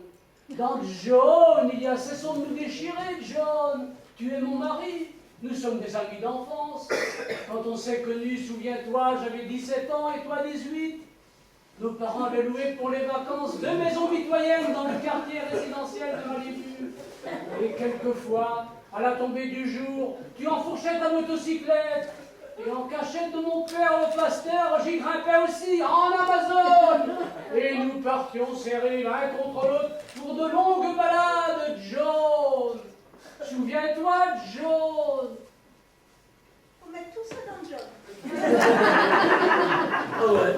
Dans John, il y a cessons de nous déchirer, John. Tu es mon mari. Nous sommes des amis d'enfance. Quand on s'est connus, souviens-toi, j'avais 17 ans et toi 18. Nos parents avaient loué pour les vacances 2 maisons mitoyennes dans le quartier résidentiel de Malibu. Et quelquefois, à la tombée du jour, tu enfourchais ta motocyclette. Et en cachette de mon père le pasteur, j'y grimpais aussi, en Amazon. Et nous partions serrés l'un contre l'autre pour de longues balades, John. Souviens-toi, John. On met tout ça dans John. Ah ouais.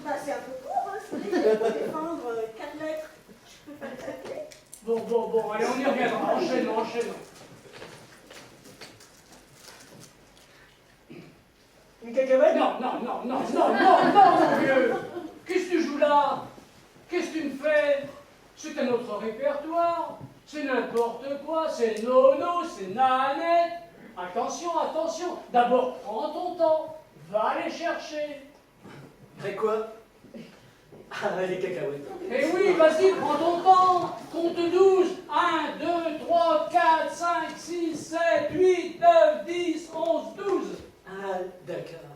Bah, c'est un peu court, hein, c'est vrai. Pour défendre 4 lettres, je peux pas le taper. Bon, allez, on y reviendra. Enchaînons. Une cacahuète? Non, mon vieux. Qu'est-ce que tu joues là? Qu'est-ce que tu me fais? C'est un autre répertoire. C'est n'importe quoi. C'est nono, c'est nanette. Attention. D'abord, prends ton temps. Va les chercher. Après quoi? Ah, les cacahuètes. Eh oui, vas-y, prends ton temps. Compte 12. 1, 2, 3, 4, 5, 6, 7, 8, 9, 10, 11, 12. Ah, d'accord.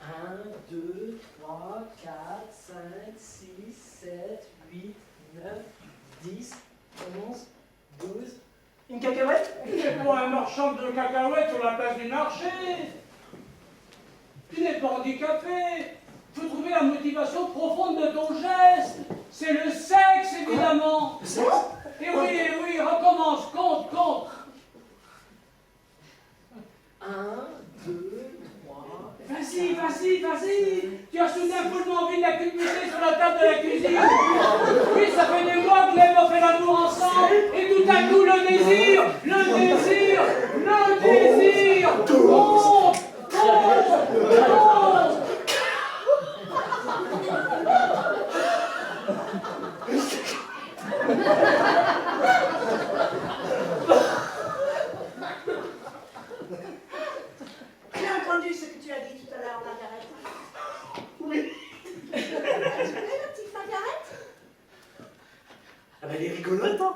1, 2, 3, 4, 5, 6, 7, 8, 9, 10, 11, 12. Une cacahuète? C'est pas un marchand de cacahuètes sur la place du marché. Tu n'es pas handicapé. Faut trouver la motivation profonde de ton geste. C'est le sexe, évidemment. Le sexe? Eh oui, recommence, compte. 1, 2, 3. Vas-y. Tu as soudain follement envie de la culbuter sur la table de la cuisine. Oui, ça fait des mois que n'avons pas fait l'amour ensemble. Et tout à coup, le désir. Compte. Ah ben, elle est rigolote, hein.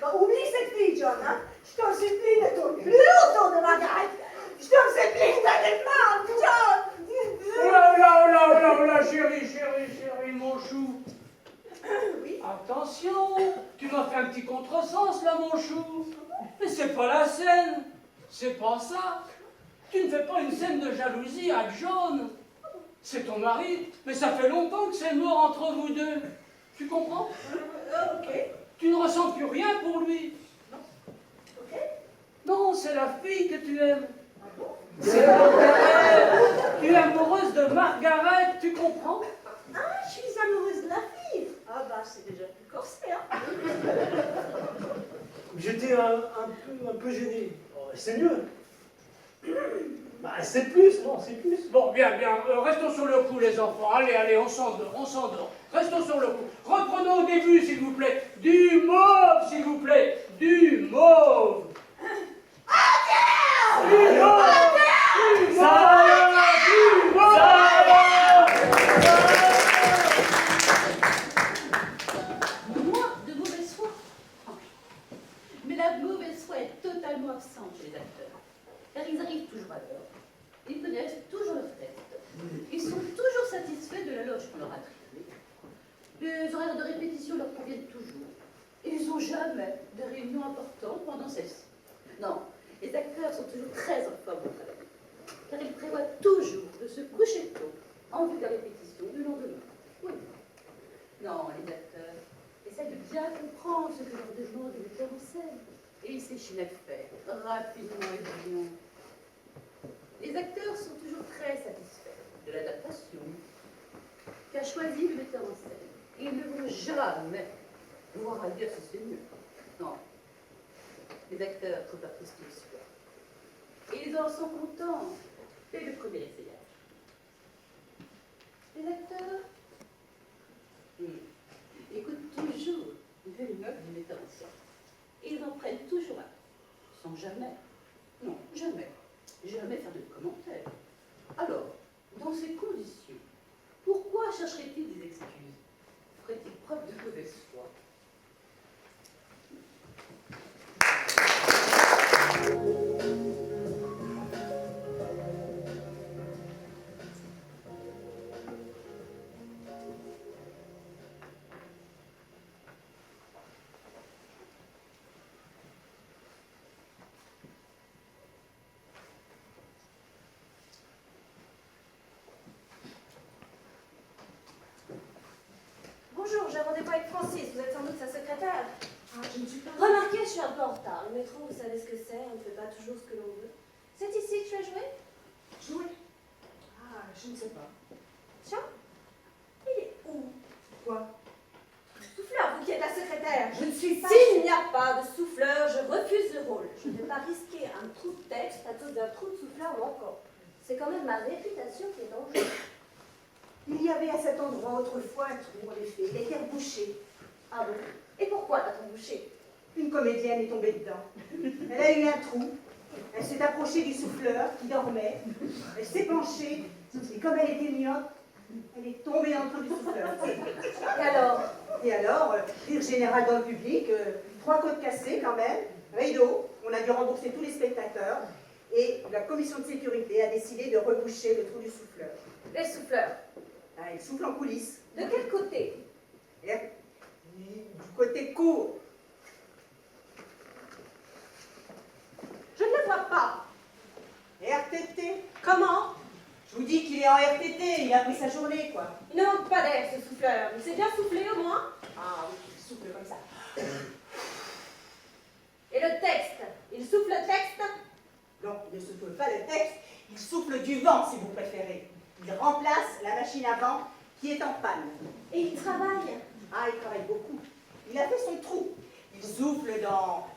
Bah, oublie cette fille, John, hein. Je t'en supplie, ne tourne plus autour de Margaret. Je t'en supplie, je t'en ai marre, John. Oh là là, oh là, oh là, oh là, chérie, mon chou. Oui. Attention, tu m'as fait un petit contresens là, mon chou. Mais c'est pas la scène, c'est pas ça. Tu ne fais pas une scène de jalousie avec John. C'est ton mari, mais ça fait longtemps que c'est mort entre vous deux. Tu comprends? Ok. Tu ne ressens plus rien pour lui. Non. Ok. Non, c'est la fille que tu aimes. Ah bon? C'est Margaret. Tu es amoureuse de Margaret, tu comprends? Ah, je suis amoureuse de la fille. Ah bah, c'est déjà plus corsé, hein. J'étais un peu gêné. Oh, c'est mieux. Bah, c'est plus, non, c'est plus. Bon, bien, restons sur le coup, les enfants. Allez, on s'endort. Restons sur le coup. Reprenons au début, s'il vous plaît. Du mauve, s'il vous plaît. Du mauve. Du mauve. Du mauve. Moi, de mauvaise foi. Mais la mauvaise foi est totalement absente chez les acteurs. Car ils arrivent toujours à l'heure. Ils connaissent toujours leur texte. Ils sont toujours satisfaits de la loge qu'on leur a attribuée. Les horaires de répétition leur conviennent toujours. Et ils n'ont jamais de réunions importantes pendant celle-ci. Non, les acteurs sont toujours très en forme au travail. Car ils prévoient toujours de se coucher tôt en vue de la répétition du lendemain. Oui. Non, les acteurs essaient de bien comprendre ce que leur demande le metteur en scène. Et ils s'échinent à faire rapidement et brillamment. Les acteurs sont toujours très satisfaits de l'adaptation qu'a choisi le metteur en scène. Ils ne vont jamais voir à dire si c'est mieux. Non. Les acteurs sont artistes de soi. Et ils en sont contents dès le premier essayage. Les acteurs écoutent toujours les notes du metteur en scène. Et ils en prennent toujours un, sans jamais, non, jamais faire de commentaires. Alors, dans ces conditions, pourquoi chercherait-il des excuses? Ferait-il preuve de mauvaise foi? Bonjour, j'ai un rendez-vous avec Francis, vous êtes sans doute sa secrétaire. Ah, je ne suis pas... Remarquez, je suis un peu en retard. Le métro, vous savez ce que c'est, on ne fait pas toujours ce que l'on veut. C'est ici que tu as joué? Jouer? Ah, je ne sais pas. Tiens, il est où? Quoi? Le souffleur, vous qui êtes la secrétaire. Je ne suis pas... S'il n'y a pas de souffleur, je refuse le rôle. Je ne vais pas risquer un trou de texte à cause d'un trou de souffleur ou encore. C'est quand même ma réputation qui est en jeu. Il y avait à cet endroit autrefois un trou, en effet. Il a été rebouché. Ah bon? Et pourquoi l'a-t-on bouché? Une comédienne est tombée dedans. Elle a eu un trou. Elle s'est approchée du souffleur qui dormait. Elle s'est penchée. Et comme elle était myope, elle est tombée dans le trou du souffleur. Et alors? Rire général dans le public, 3 côtes cassées quand même, rideau. On a dû rembourser tous les spectateurs. Et la commission de sécurité a décidé de reboucher le trou du souffleur. Les souffleurs? Ah, il souffle en coulisses. De quel côté? Du côté court. Je ne le vois pas. RTT. Comment? Je vous dis qu'il est en RTT, il a pris sa journée, quoi. Il ne manque pas d'air, ce souffleur. Il s'est bien soufflé, au moins? Ah oui, il souffle comme ça. Et le texte? Il souffle le texte? Non, il ne souffle pas le texte, il souffle du vent, si vous préférez. Il remplace la machine à vent qui est en panne. Et il travaille? Ah, il travaille beaucoup. Il a fait son trou. Il souffle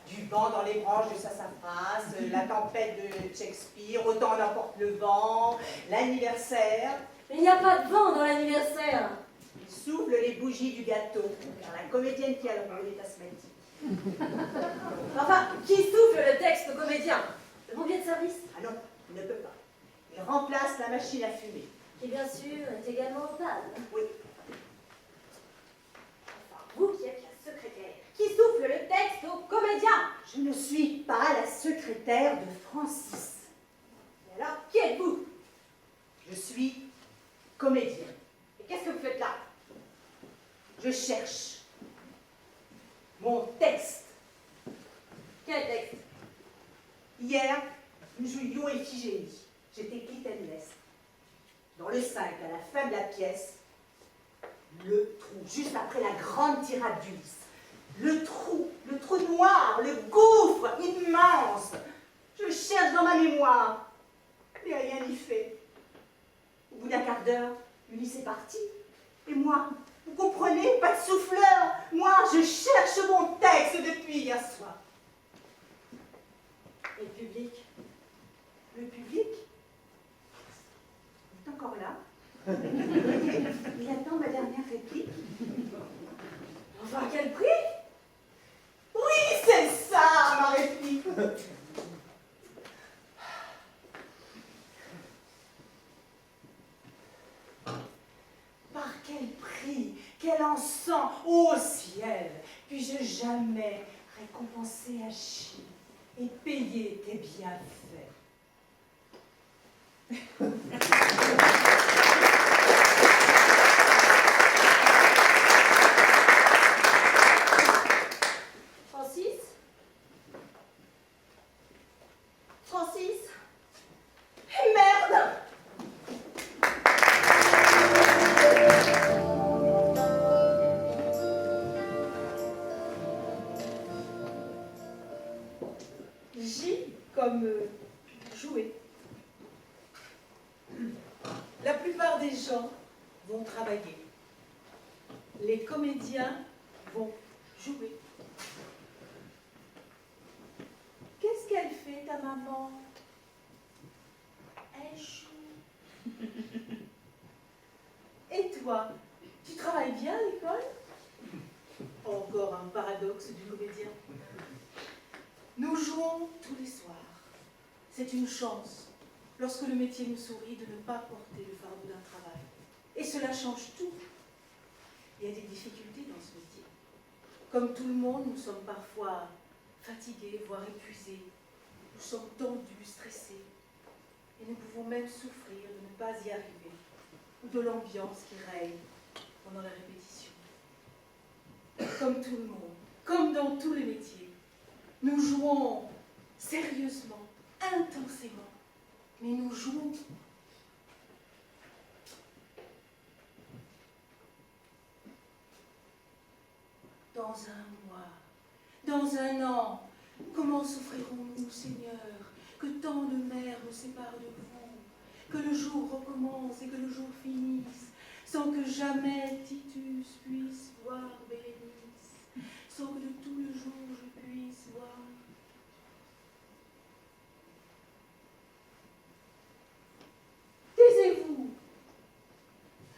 du vent dans les branches de sassafras, la tempête de Shakespeare, autant n'emporte le vent, l'anniversaire. Mais il n'y a pas de vent dans l'anniversaire. Il souffle les bougies du gâteau, car la comédienne qui a le rôle est asthmatique. Enfin, qui souffle le texte au comédien? Le pompier de service? Ah non, il ne peut pas. Il remplace la machine à fumer. Qui, bien sûr, est également en panne. Oui. Enfin, vous qui êtes la secrétaire ne suis pas la secrétaire de Francis. Et alors, qui êtes-vous? Je suis comédien. Et qu'est-ce que vous faites là? Je cherche mon texte. Quel texte? Hier, nous jouions Iphigénie. J'étais Clytemnestre. Dans le 5, à la fin de la pièce, le trou, juste après la grande tirade d'Ulysse. Le trou noir, le gouffre immense. Je cherche dans ma mémoire, mais rien n'y fait. Au bout d'un quart d'heure, Ulysse est parti. Et moi, vous comprenez, pas de souffleur. Moi, je cherche mon texte depuis hier soir. Et le public? Le public est encore là. Il attend ma dernière réplique. Enfin, à quel prix? Oui, c'est ça, ma réplique. Par quel prix, quel encens, ô ciel, puis-je jamais récompenser Achille et payer tes bienfaits? Francis? Francis? Et merde! J comme jouer. La plupart des gens vont travailler. Les comédiens vont jouer. Qu'est-ce qu'elle fait, ta maman? Elle joue. Et toi, tu travailles bien à l'école? Encore un paradoxe du comédien. Nous jouons tous les soirs. C'est une chance, lorsque le métier nous sourit, de ne pas porter le fardeau d'un travail. Et cela change tout. Il y a des difficultés dans ce métier. Comme tout le monde, nous sommes parfois fatigués, voire épuisés. Nous sommes tendus, stressés. Et nous pouvons même souffrir de ne pas y arriver, ou de l'ambiance qui règne pendant la répétition. Comme tout le monde, comme dans tous les métiers, nous jouons sérieusement, intensément, mais nous jouons. Dans un mois, dans un an, comment souffrirons-nous, Seigneur, que tant de mers nous séparent de vous, que le jour recommence et que le jour finisse, sans que jamais Titus puisse voir Bérénice, sans que de tout le jour je puisse voir. Taisez-vous.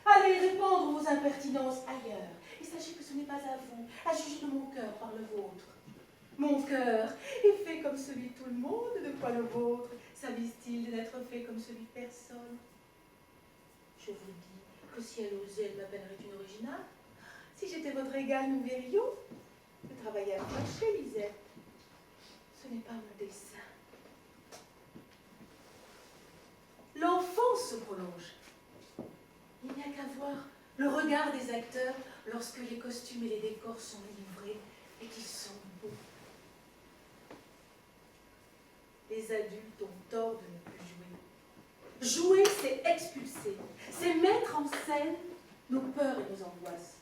Allez répandre vos impertinences ailleurs. Et sachez que ce n'est pas à vous, à juger de mon cœur par le vôtre. Mon cœur est fait comme celui de tout le monde, de quoi le vôtre s'avise-t-il d'être fait comme celui de personne? Je vous dis que si elle osait, elle m'appellerait une originale. Si j'étais votre égale, nous verrions. Le travail à fâcher, Lisette. Ce n'est pas mon dessein. L'enfance se prolonge. Il n'y a qu'à voir le regard des acteurs lorsque les costumes et les décors sont livrés et qu'ils sont beaux. Les adultes ont tort de ne plus jouer. Jouer, c'est expulser, c'est mettre en scène nos peurs et nos angoisses.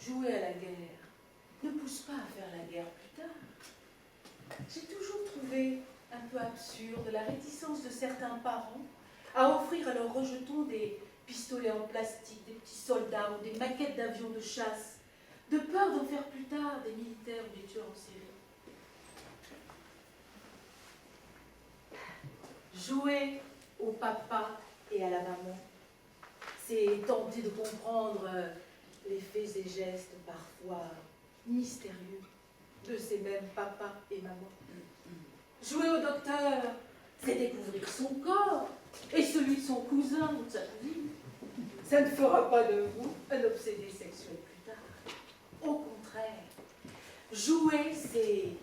Jouer à la guerre ne pousse pas à faire la guerre plus tard. J'ai toujours trouvé un peu absurde la réticence de certains parents à offrir à leurs rejetons des pistolets en plastique, des petits soldats ou des maquettes d'avions de chasse, de peur d'en faire plus tard des militaires ou des tueurs en série. Jouer au papa et à la maman, c'est tenter de comprendre les faits et gestes parfois mystérieux de ces mêmes papas et mamans. Jouer au docteur, c'est découvrir son corps et celui de son cousin ou de sa cousine. Ça ne fera pas de vous un obsédé sexuel plus tard. Au contraire, jouer, c'est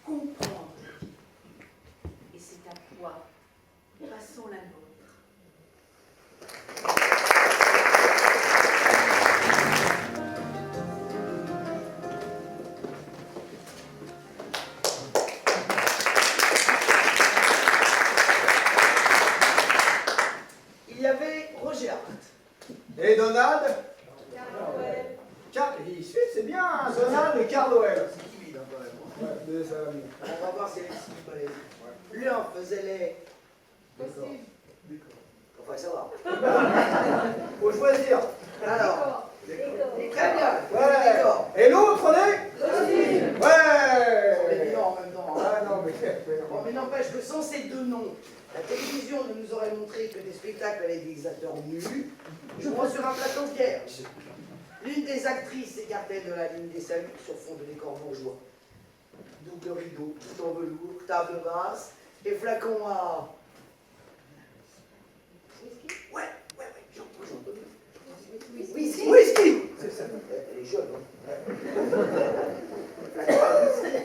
comprendre. Et c'est à toi. Passons la nôtre. Il y avait Roger Hart. Et Donald c'est bien, hein, Donald et Cardwell. C'est timide, hein, quand même. Ouais, des amis. On va voir si elle est si balèze. L'un faisait les... D'accord. Enfin, ça va. Faut choisir. Alors. Très bien. Ouais. Et l'autre, on est Ouais. On est bien en même temps. Ah non, mais... Bon, mais n'empêche que sans ces deux noms, la télévision ne nous aurait montré que des spectacles avec des acteurs nus. Je prends sur un plateau vierge. L'une des actrices s'écartait de la ligne des saluts sur fond de décor bourgeois. Double rideau, tout en velours, table basse et flacon à... Ouais, j'entends. Whisky. C'est ça. Elle est jeune, hein. Flacon à whisky.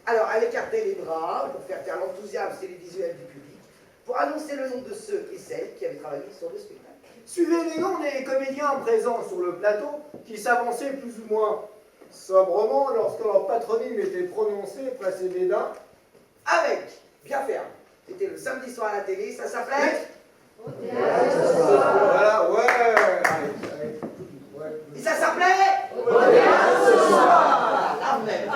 Alors, elle écartait les bras pour faire taire l'enthousiasme télévisuel du public, pour annoncer le nom de ceux et celles qui avaient travaillé sur le spectacle. Suivez les noms des comédiens présents sur le plateau qui s'avançaient plus ou moins sobrement lorsque leur patronyme était prononcé, précédé d'un avec, bien ferme. C'était le samedi soir à la télé, ça s'appelait Au théâtre ce soir. Voilà, ouais. Et ça s'appelait Au théâtre ce soir. Là même.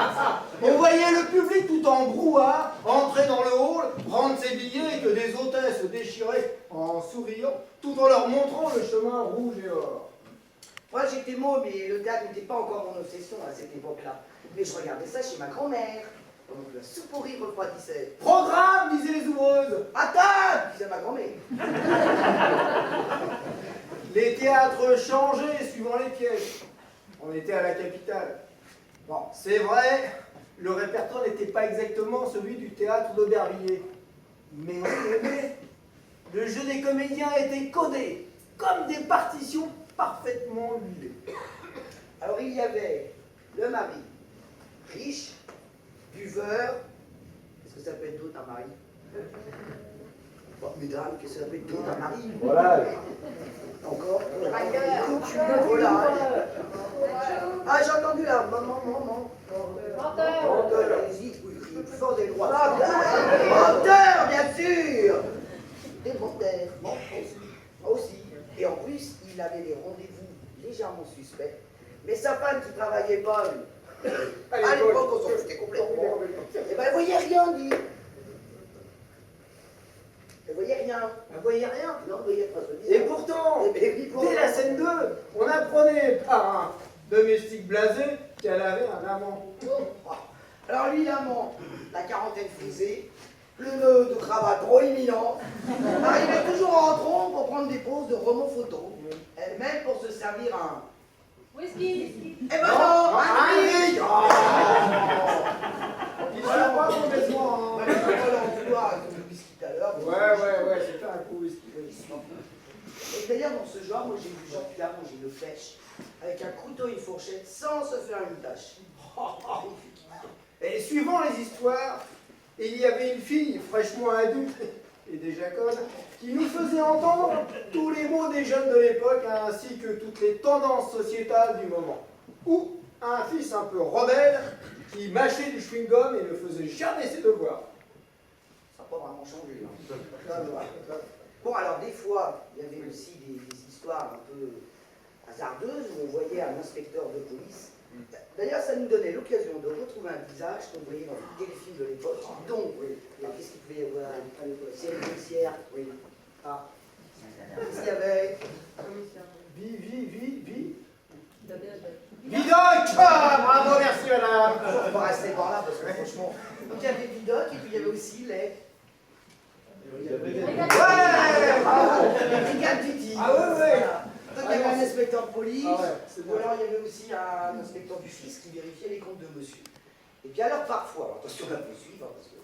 On voyait le public tout en brouhaha entrer dans le hall, prendre ses billets et que des hôtesses déchiraient en souriant, tout en leur montrant le chemin rouge et or. Moi j'étais môme et le théâtre n'était pas encore mon obsession à cette époque-là. Mais je regardais ça chez ma grand-mère, pendant que la soupe au riz refroidissait. Programme, disaient les ouvreuses. À table, disait ma grand-mère. Les théâtres changeaient suivant les pièges. On était à la capitale. Bon, c'est vrai, le répertoire n'était pas exactement celui du théâtre d'Aubervilliers. Mais on aimait. Le jeu des comédiens était codé, comme des partitions parfaitement huilées. Alors il y avait le mari, riche, buveur. Qu'est-ce que ça peut être d'autre un mari? Bon, mesdames, qu'est-ce que ça peut être d'autre un mari? Voilà. Encore? Voilà. Ah, j'ai entendu là. Maman. Menteur. Allez-y, plus fort des droits. Menteur, bien sûr. Des menteurs. Aussi. Et en plus, il avait des rendez-vous légèrement suspects. Mais sa femme qui travaillait pas, lui. À l'époque, on s'en foutait complètement. Eh ben, elle voyait rien, dit. Elle voyait rien. Elle voyait rien? Non, elle voyait pas. Et pourtant, dès la scène 2, on apprenait par un domestique blasé qu'elle avait un amant. Alors lui, l'amant, la quarantaine frisée, le nœud de cravate proéminent, arrivait toujours en trompe pour prendre des poses de roman photo, elle-même pour se servir un... Whisky. Eh ben non, un whisky. Il ne pas complètement... Ouais, c'était un coup whisky. Et d'ailleurs, dans ce genre, moi j'ai vu Jean Pierre manger une flèche avec un couteau et une fourchette sans se faire une tâche. Et suivant les histoires, il y avait une fille fraîchement adulte et déjà conne qui nous faisait entendre tous les mots des jeunes de l'époque ainsi que toutes les tendances sociétales du moment. Ou un fils un peu rebelle qui mâchait du chewing-gum et ne faisait jamais ses devoirs. Ça n'a pas vraiment changé. Hein. Bon, alors des fois, il y avait aussi des histoires un peu hasardeuses où on voyait un inspecteur de police. D'ailleurs, ça nous donnait l'occasion de retrouver un visage qu'on voyait dans les téléfilms de l'époque. Donc, qu'est-ce qu'il pouvait y avoir à l'époque? Série policière. Oui. Ah. Qu'est-ce qu'il y avait? Vidoc! Bravo, merci madame! On va rester par là parce que franchement. Donc il y avait Vidoc et puis il y avait aussi les. Ouais! Brigade Titi! Ah ouais! Donc il y avait un inspecteur de police, ou alors il y avait aussi un inspecteur du fisc qui vérifiait les comptes de monsieur. Et puis alors parfois, attention à poursuivre, parce que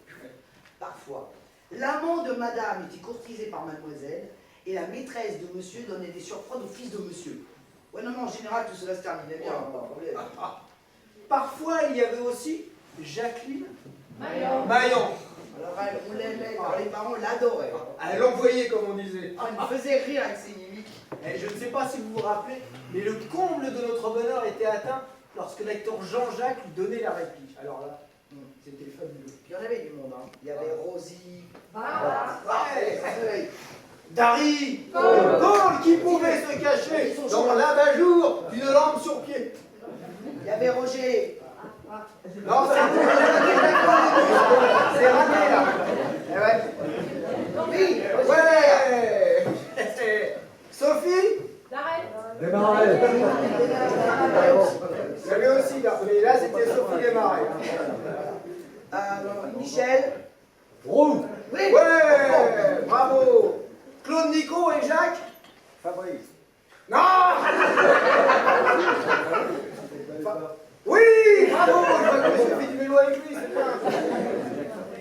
parfois, l'amant de madame était courtisé par mademoiselle et la maîtresse de monsieur donnait des surprendre au fils de monsieur. Ouais, non, en général, tout cela se terminait bien, pas de problème. Parfois, il y avait aussi Jacqueline, Maillon. Alors elle, on l'aimait, alors les parents l'adoraient. Elle l'envoyait, comme on disait. Ah, il me faisait rire avec ses mimiques. Et je ne sais pas si vous vous rappelez, mais le comble de notre bonheur était atteint lorsque l'acteur Jean-Jacques lui donnait la réplique. Alors là, c'était fabuleux. Il y en avait du monde, hein. Il y avait Rosie. Ouais. Dari, Gaulle qui pouvait se cacher dans l'abat-jour d'une lampe sur pied. Il y avait Roger. Non, c'est raté là. Eh ouais. Oui, Ouais. Sophie. L'arrête. Il y avait aussi là, mais là c'était Sophie Desmarais. Michel. Roux. Oui. Ouais, bravo. Claude Nico et Jacques. Fabrice. Non. Oui, bravo. Je vois que j'ai fait du vélo avec lui, c'est bien.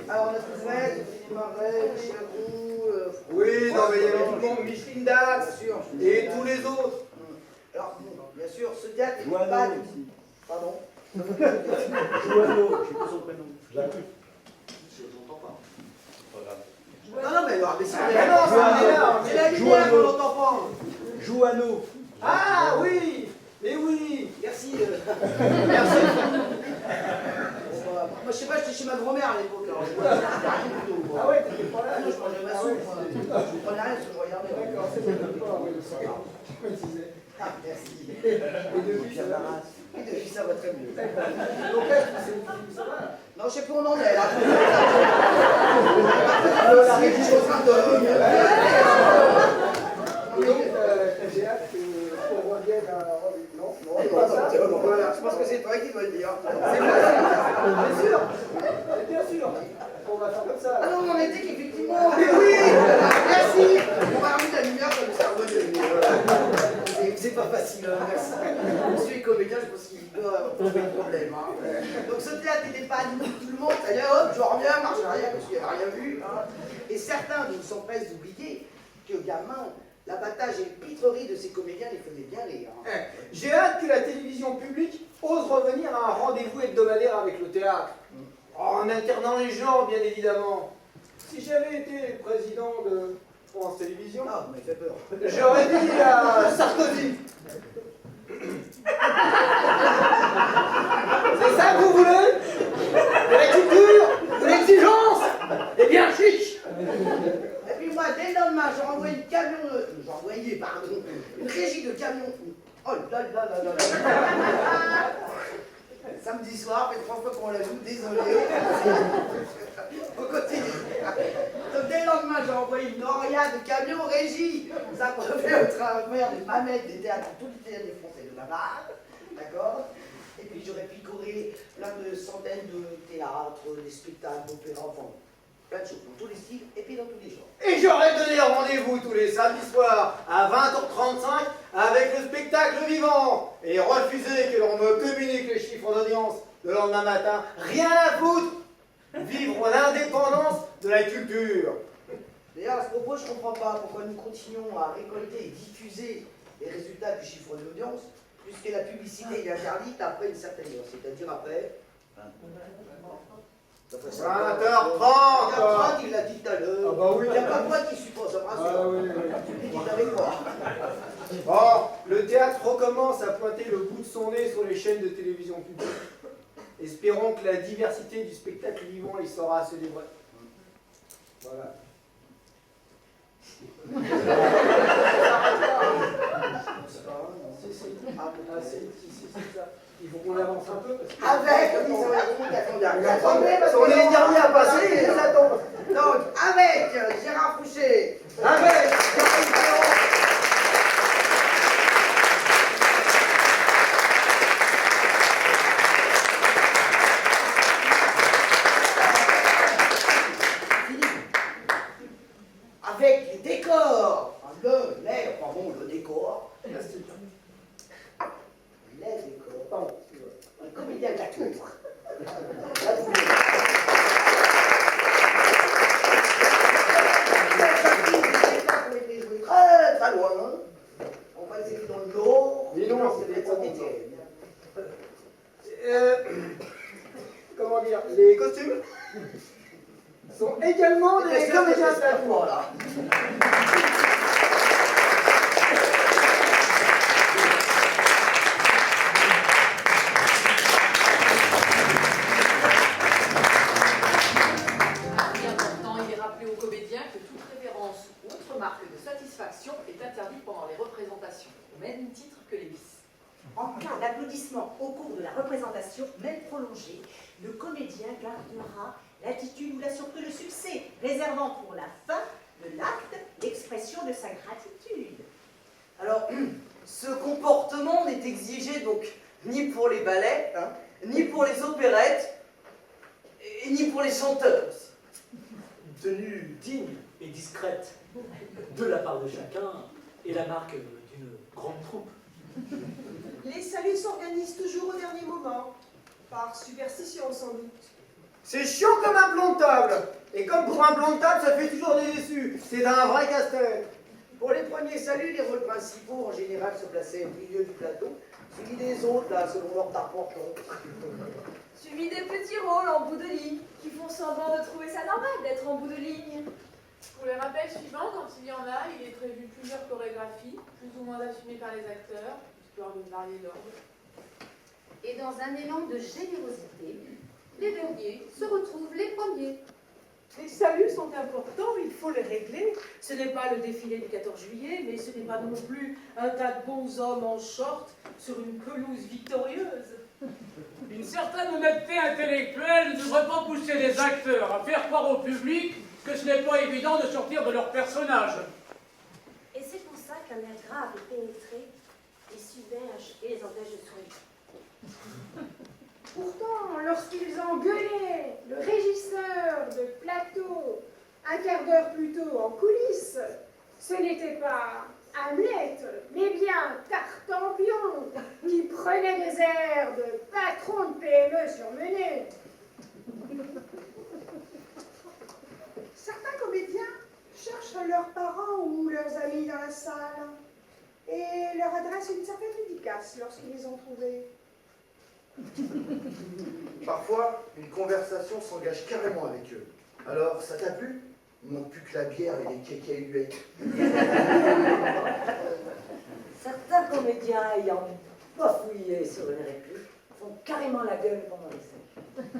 Alors on a Fred, Marais, Michel Roux. Oui, non mais il y avait tout le monde, Micheline Dax Sûr. et tous les autres. Alors, bon, bien sûr, ce théâtre n'est Joanneau pas... aussi. Pardon. Joanneau, je sais pas son prénom. Jacques. Je n'entends pas. Non, non, mais c'est Ah, non, c'est la lumière qu'on n'entend pas. Joanneau. Ah oui, mais oui. Merci. Merci. Moi, je sais pas, j'étais chez ma grand-mère à l'époque. Alors, je rien du tout. Ah ouais, t'étais pas là. Ah non, je mangeais ma soupe. Moi. Je prenais rien parce que je regardais. D'accord, c'est bien. Je me disais. Ah, merci. Et depuis, ça va. Et depuis, ça va très mieux. Donc là, ça va. Non, je sais plus où on en est là. Je suis en train de... J'ai hâte qu'on revienne à... Non, Voilà, je pense que c'est toi qui dois le dire. Bien sûr. Bien sûr. On va faire comme ça. Ah non, on était qu'effectivement. Mais oui. Merci. On va remettre la lumière comme ça. C'est pas facile, hein, merci. Monsieur est comédien, je pense qu'il doit trouver le problème. Hein. Donc ce théâtre n'était pas animé tout le monde. D'ailleurs, hop, je reviens, marche arrière parce qu'il n'avait rien vu. Hein. Et certains nous s'empressent d'oublier que gamin, l'abattage et les pitreries de ces comédiens les faisaient bien rire. Hein. J'ai hâte que la télévision publique ose revenir à un rendez-vous hebdomadaire avec le théâtre. En internant les genres, bien évidemment. Si j'avais été président de France Télévisions, Ah, vous m'avez fait peur. j'aurais dit à Sarkozy. C'est ça que vous voulez? De la culture? De l'exigence? Eh bien, chiche! Et puis moi, dès le lendemain, j'ai envoyé une camion une régie de camions. Oh là là là là là. Samedi soir, fait 3 fois qu'on la joue, désolé. On continue. Donc dès le lendemain, j'ai envoyé une noria de camions régie. Ça prenait au travers des mamettes des théâtres, tous les théâtres des Français de là-bas. D'accord? Et puis j'aurais picoré plein de centaines de théâtres, des spectacles, d'opéras, enfin, plein de choses, dans tous les styles et puis dans tous les genres. Et j'aurais donné rendez-vous tous les samedis soirs à 20h35 avec le spectacle vivant et refusé que l'on me communique les chiffres d'audience le lendemain matin. Rien à foutre. Vivre l'indépendance de la culture. D'ailleurs, à ce propos, je ne comprends pas pourquoi nous continuons à récolter et diffuser les résultats du chiffre d'audience, puisque la publicité est interdite après une certaine heure, c'est-à-dire après 20h30. Il l'a dit tout à l'heure. Ah bah oui. Il n'y a pas moi qui suis pas, ça me rassure. Ah oui. Tu me dis avec moi. Bon, le théâtre recommence à pointer le bout de son nez sur les chaînes de télévision publiques. Espérons que la diversité du spectacle vivant y sera célébrée. Voilà. Il faut qu'on avance un peu. Avec, on est les derniers à passer, ça tombe. Donc, avec Gérard Fouché. Avec avec les décors. Le décor. Les décors. Pardon. Un comédien de la tour. Très très loin. On va essayer dans le Nord. Mais non, c'est des Saint-Étienne. comment dire, les costumes? également Et des c'est un comédiens peu ça, plateaux. voilà. Avis important, il est rappelé aux comédiens que toute révérence ou autre marque de satisfaction est interdite pendant les représentations, au même titre que les bis. En cas d'applaudissement au cours de la représentation, même prolongée, le comédien gardera l'attitude ou la surprise de succès, réservant pour la fin de l'acte l'expression de sa gratitude. Alors, ce comportement n'est exigé donc ni pour les ballets, hein, ni pour les opérettes, et ni pour les chanteurs. Tenue digne et discrète de la part de chacun est la marque d'une grande troupe. Les saluts s'organisent toujours au dernier moment, par superstition sans doute. C'est chiant comme un plan de table. Et comme pour un plan de table, ça fait toujours des déçus. C'est un vrai casse-tête. Pour les premiers saluts, les rôles principaux, en général, se plaçaient au milieu du plateau, suivis des autres, là, selon leur tarpenton. Suivi des petits rôles en bout de ligne, qui font semblant de trouver ça normal d'être en bout de ligne. Pour les rappels suivants, quand il y en a, il est prévu plusieurs chorégraphies, plus ou moins assumées par les acteurs, histoire de varier l'ordre. Et dans un élan de générosité, les derniers se retrouvent les premiers. Les saluts sont importants, il faut les régler. Ce n'est pas le défilé du 14 juillet, mais ce n'est pas non plus un tas de bons hommes en short sur une pelouse victorieuse. Une certaine honnêteté intellectuelle ne devrait pas pousser les acteurs à faire croire au public que ce n'est pas évident de sortir de leur personnage. Et c'est pour ça qu'un air grave et pénétré les submerge et les empêche de sourire. Pourtant, lorsqu'ils engueulaient le régisseur de plateau un quart d'heure plus tôt en coulisses, ce n'était pas Hamlet, mais bien Tartampion qui prenait des airs de patron de PME surmené. Certains comédiens cherchent leurs parents ou leurs amis dans la salle et leur adressent une certaine dédicace lorsqu'ils les ont trouvés. Parfois, une conversation s'engage carrément avec eux. Alors, ça t'a plu? Il manque plus que la bière et les kékés hués. Certains comédiens ayant bafouillé sur une réplique font carrément la gueule pendant les scènes.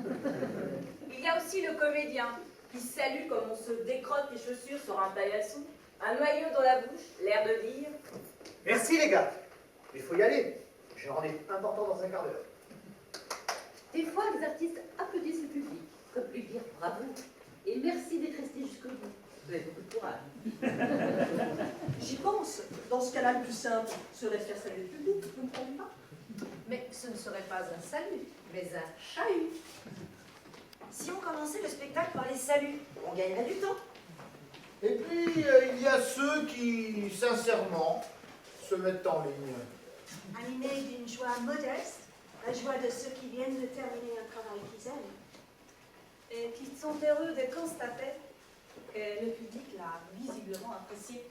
Il y a aussi le comédien qui salue comme on se décrotte les chaussures sur un paillasson, un noyau dans la bouche, l'air de dire « Merci les gars. Il faut y aller. J'ai un rendez-vous important dans un quart d'heure. Des fois, les artistes applaudissent le public, comme lui dire bravo et merci d'être resté jusqu'au bout. Vous avez beaucoup de courage. J'y pense. Dans ce cas-là, le plus simple serait de faire saluer le public, vous ne trouvez pas? Mais ce ne serait pas un salut, mais un chahut. Si on commençait le spectacle par les saluts, on gagnerait du temps. Et puis, il y a ceux qui, sincèrement, se mettent en ligne. Animés d'une joie modeste, la joie de ceux qui viennent de terminer un travail qu'ils aiment. et qui sont heureux de constater que le public l'a visiblement apprécié.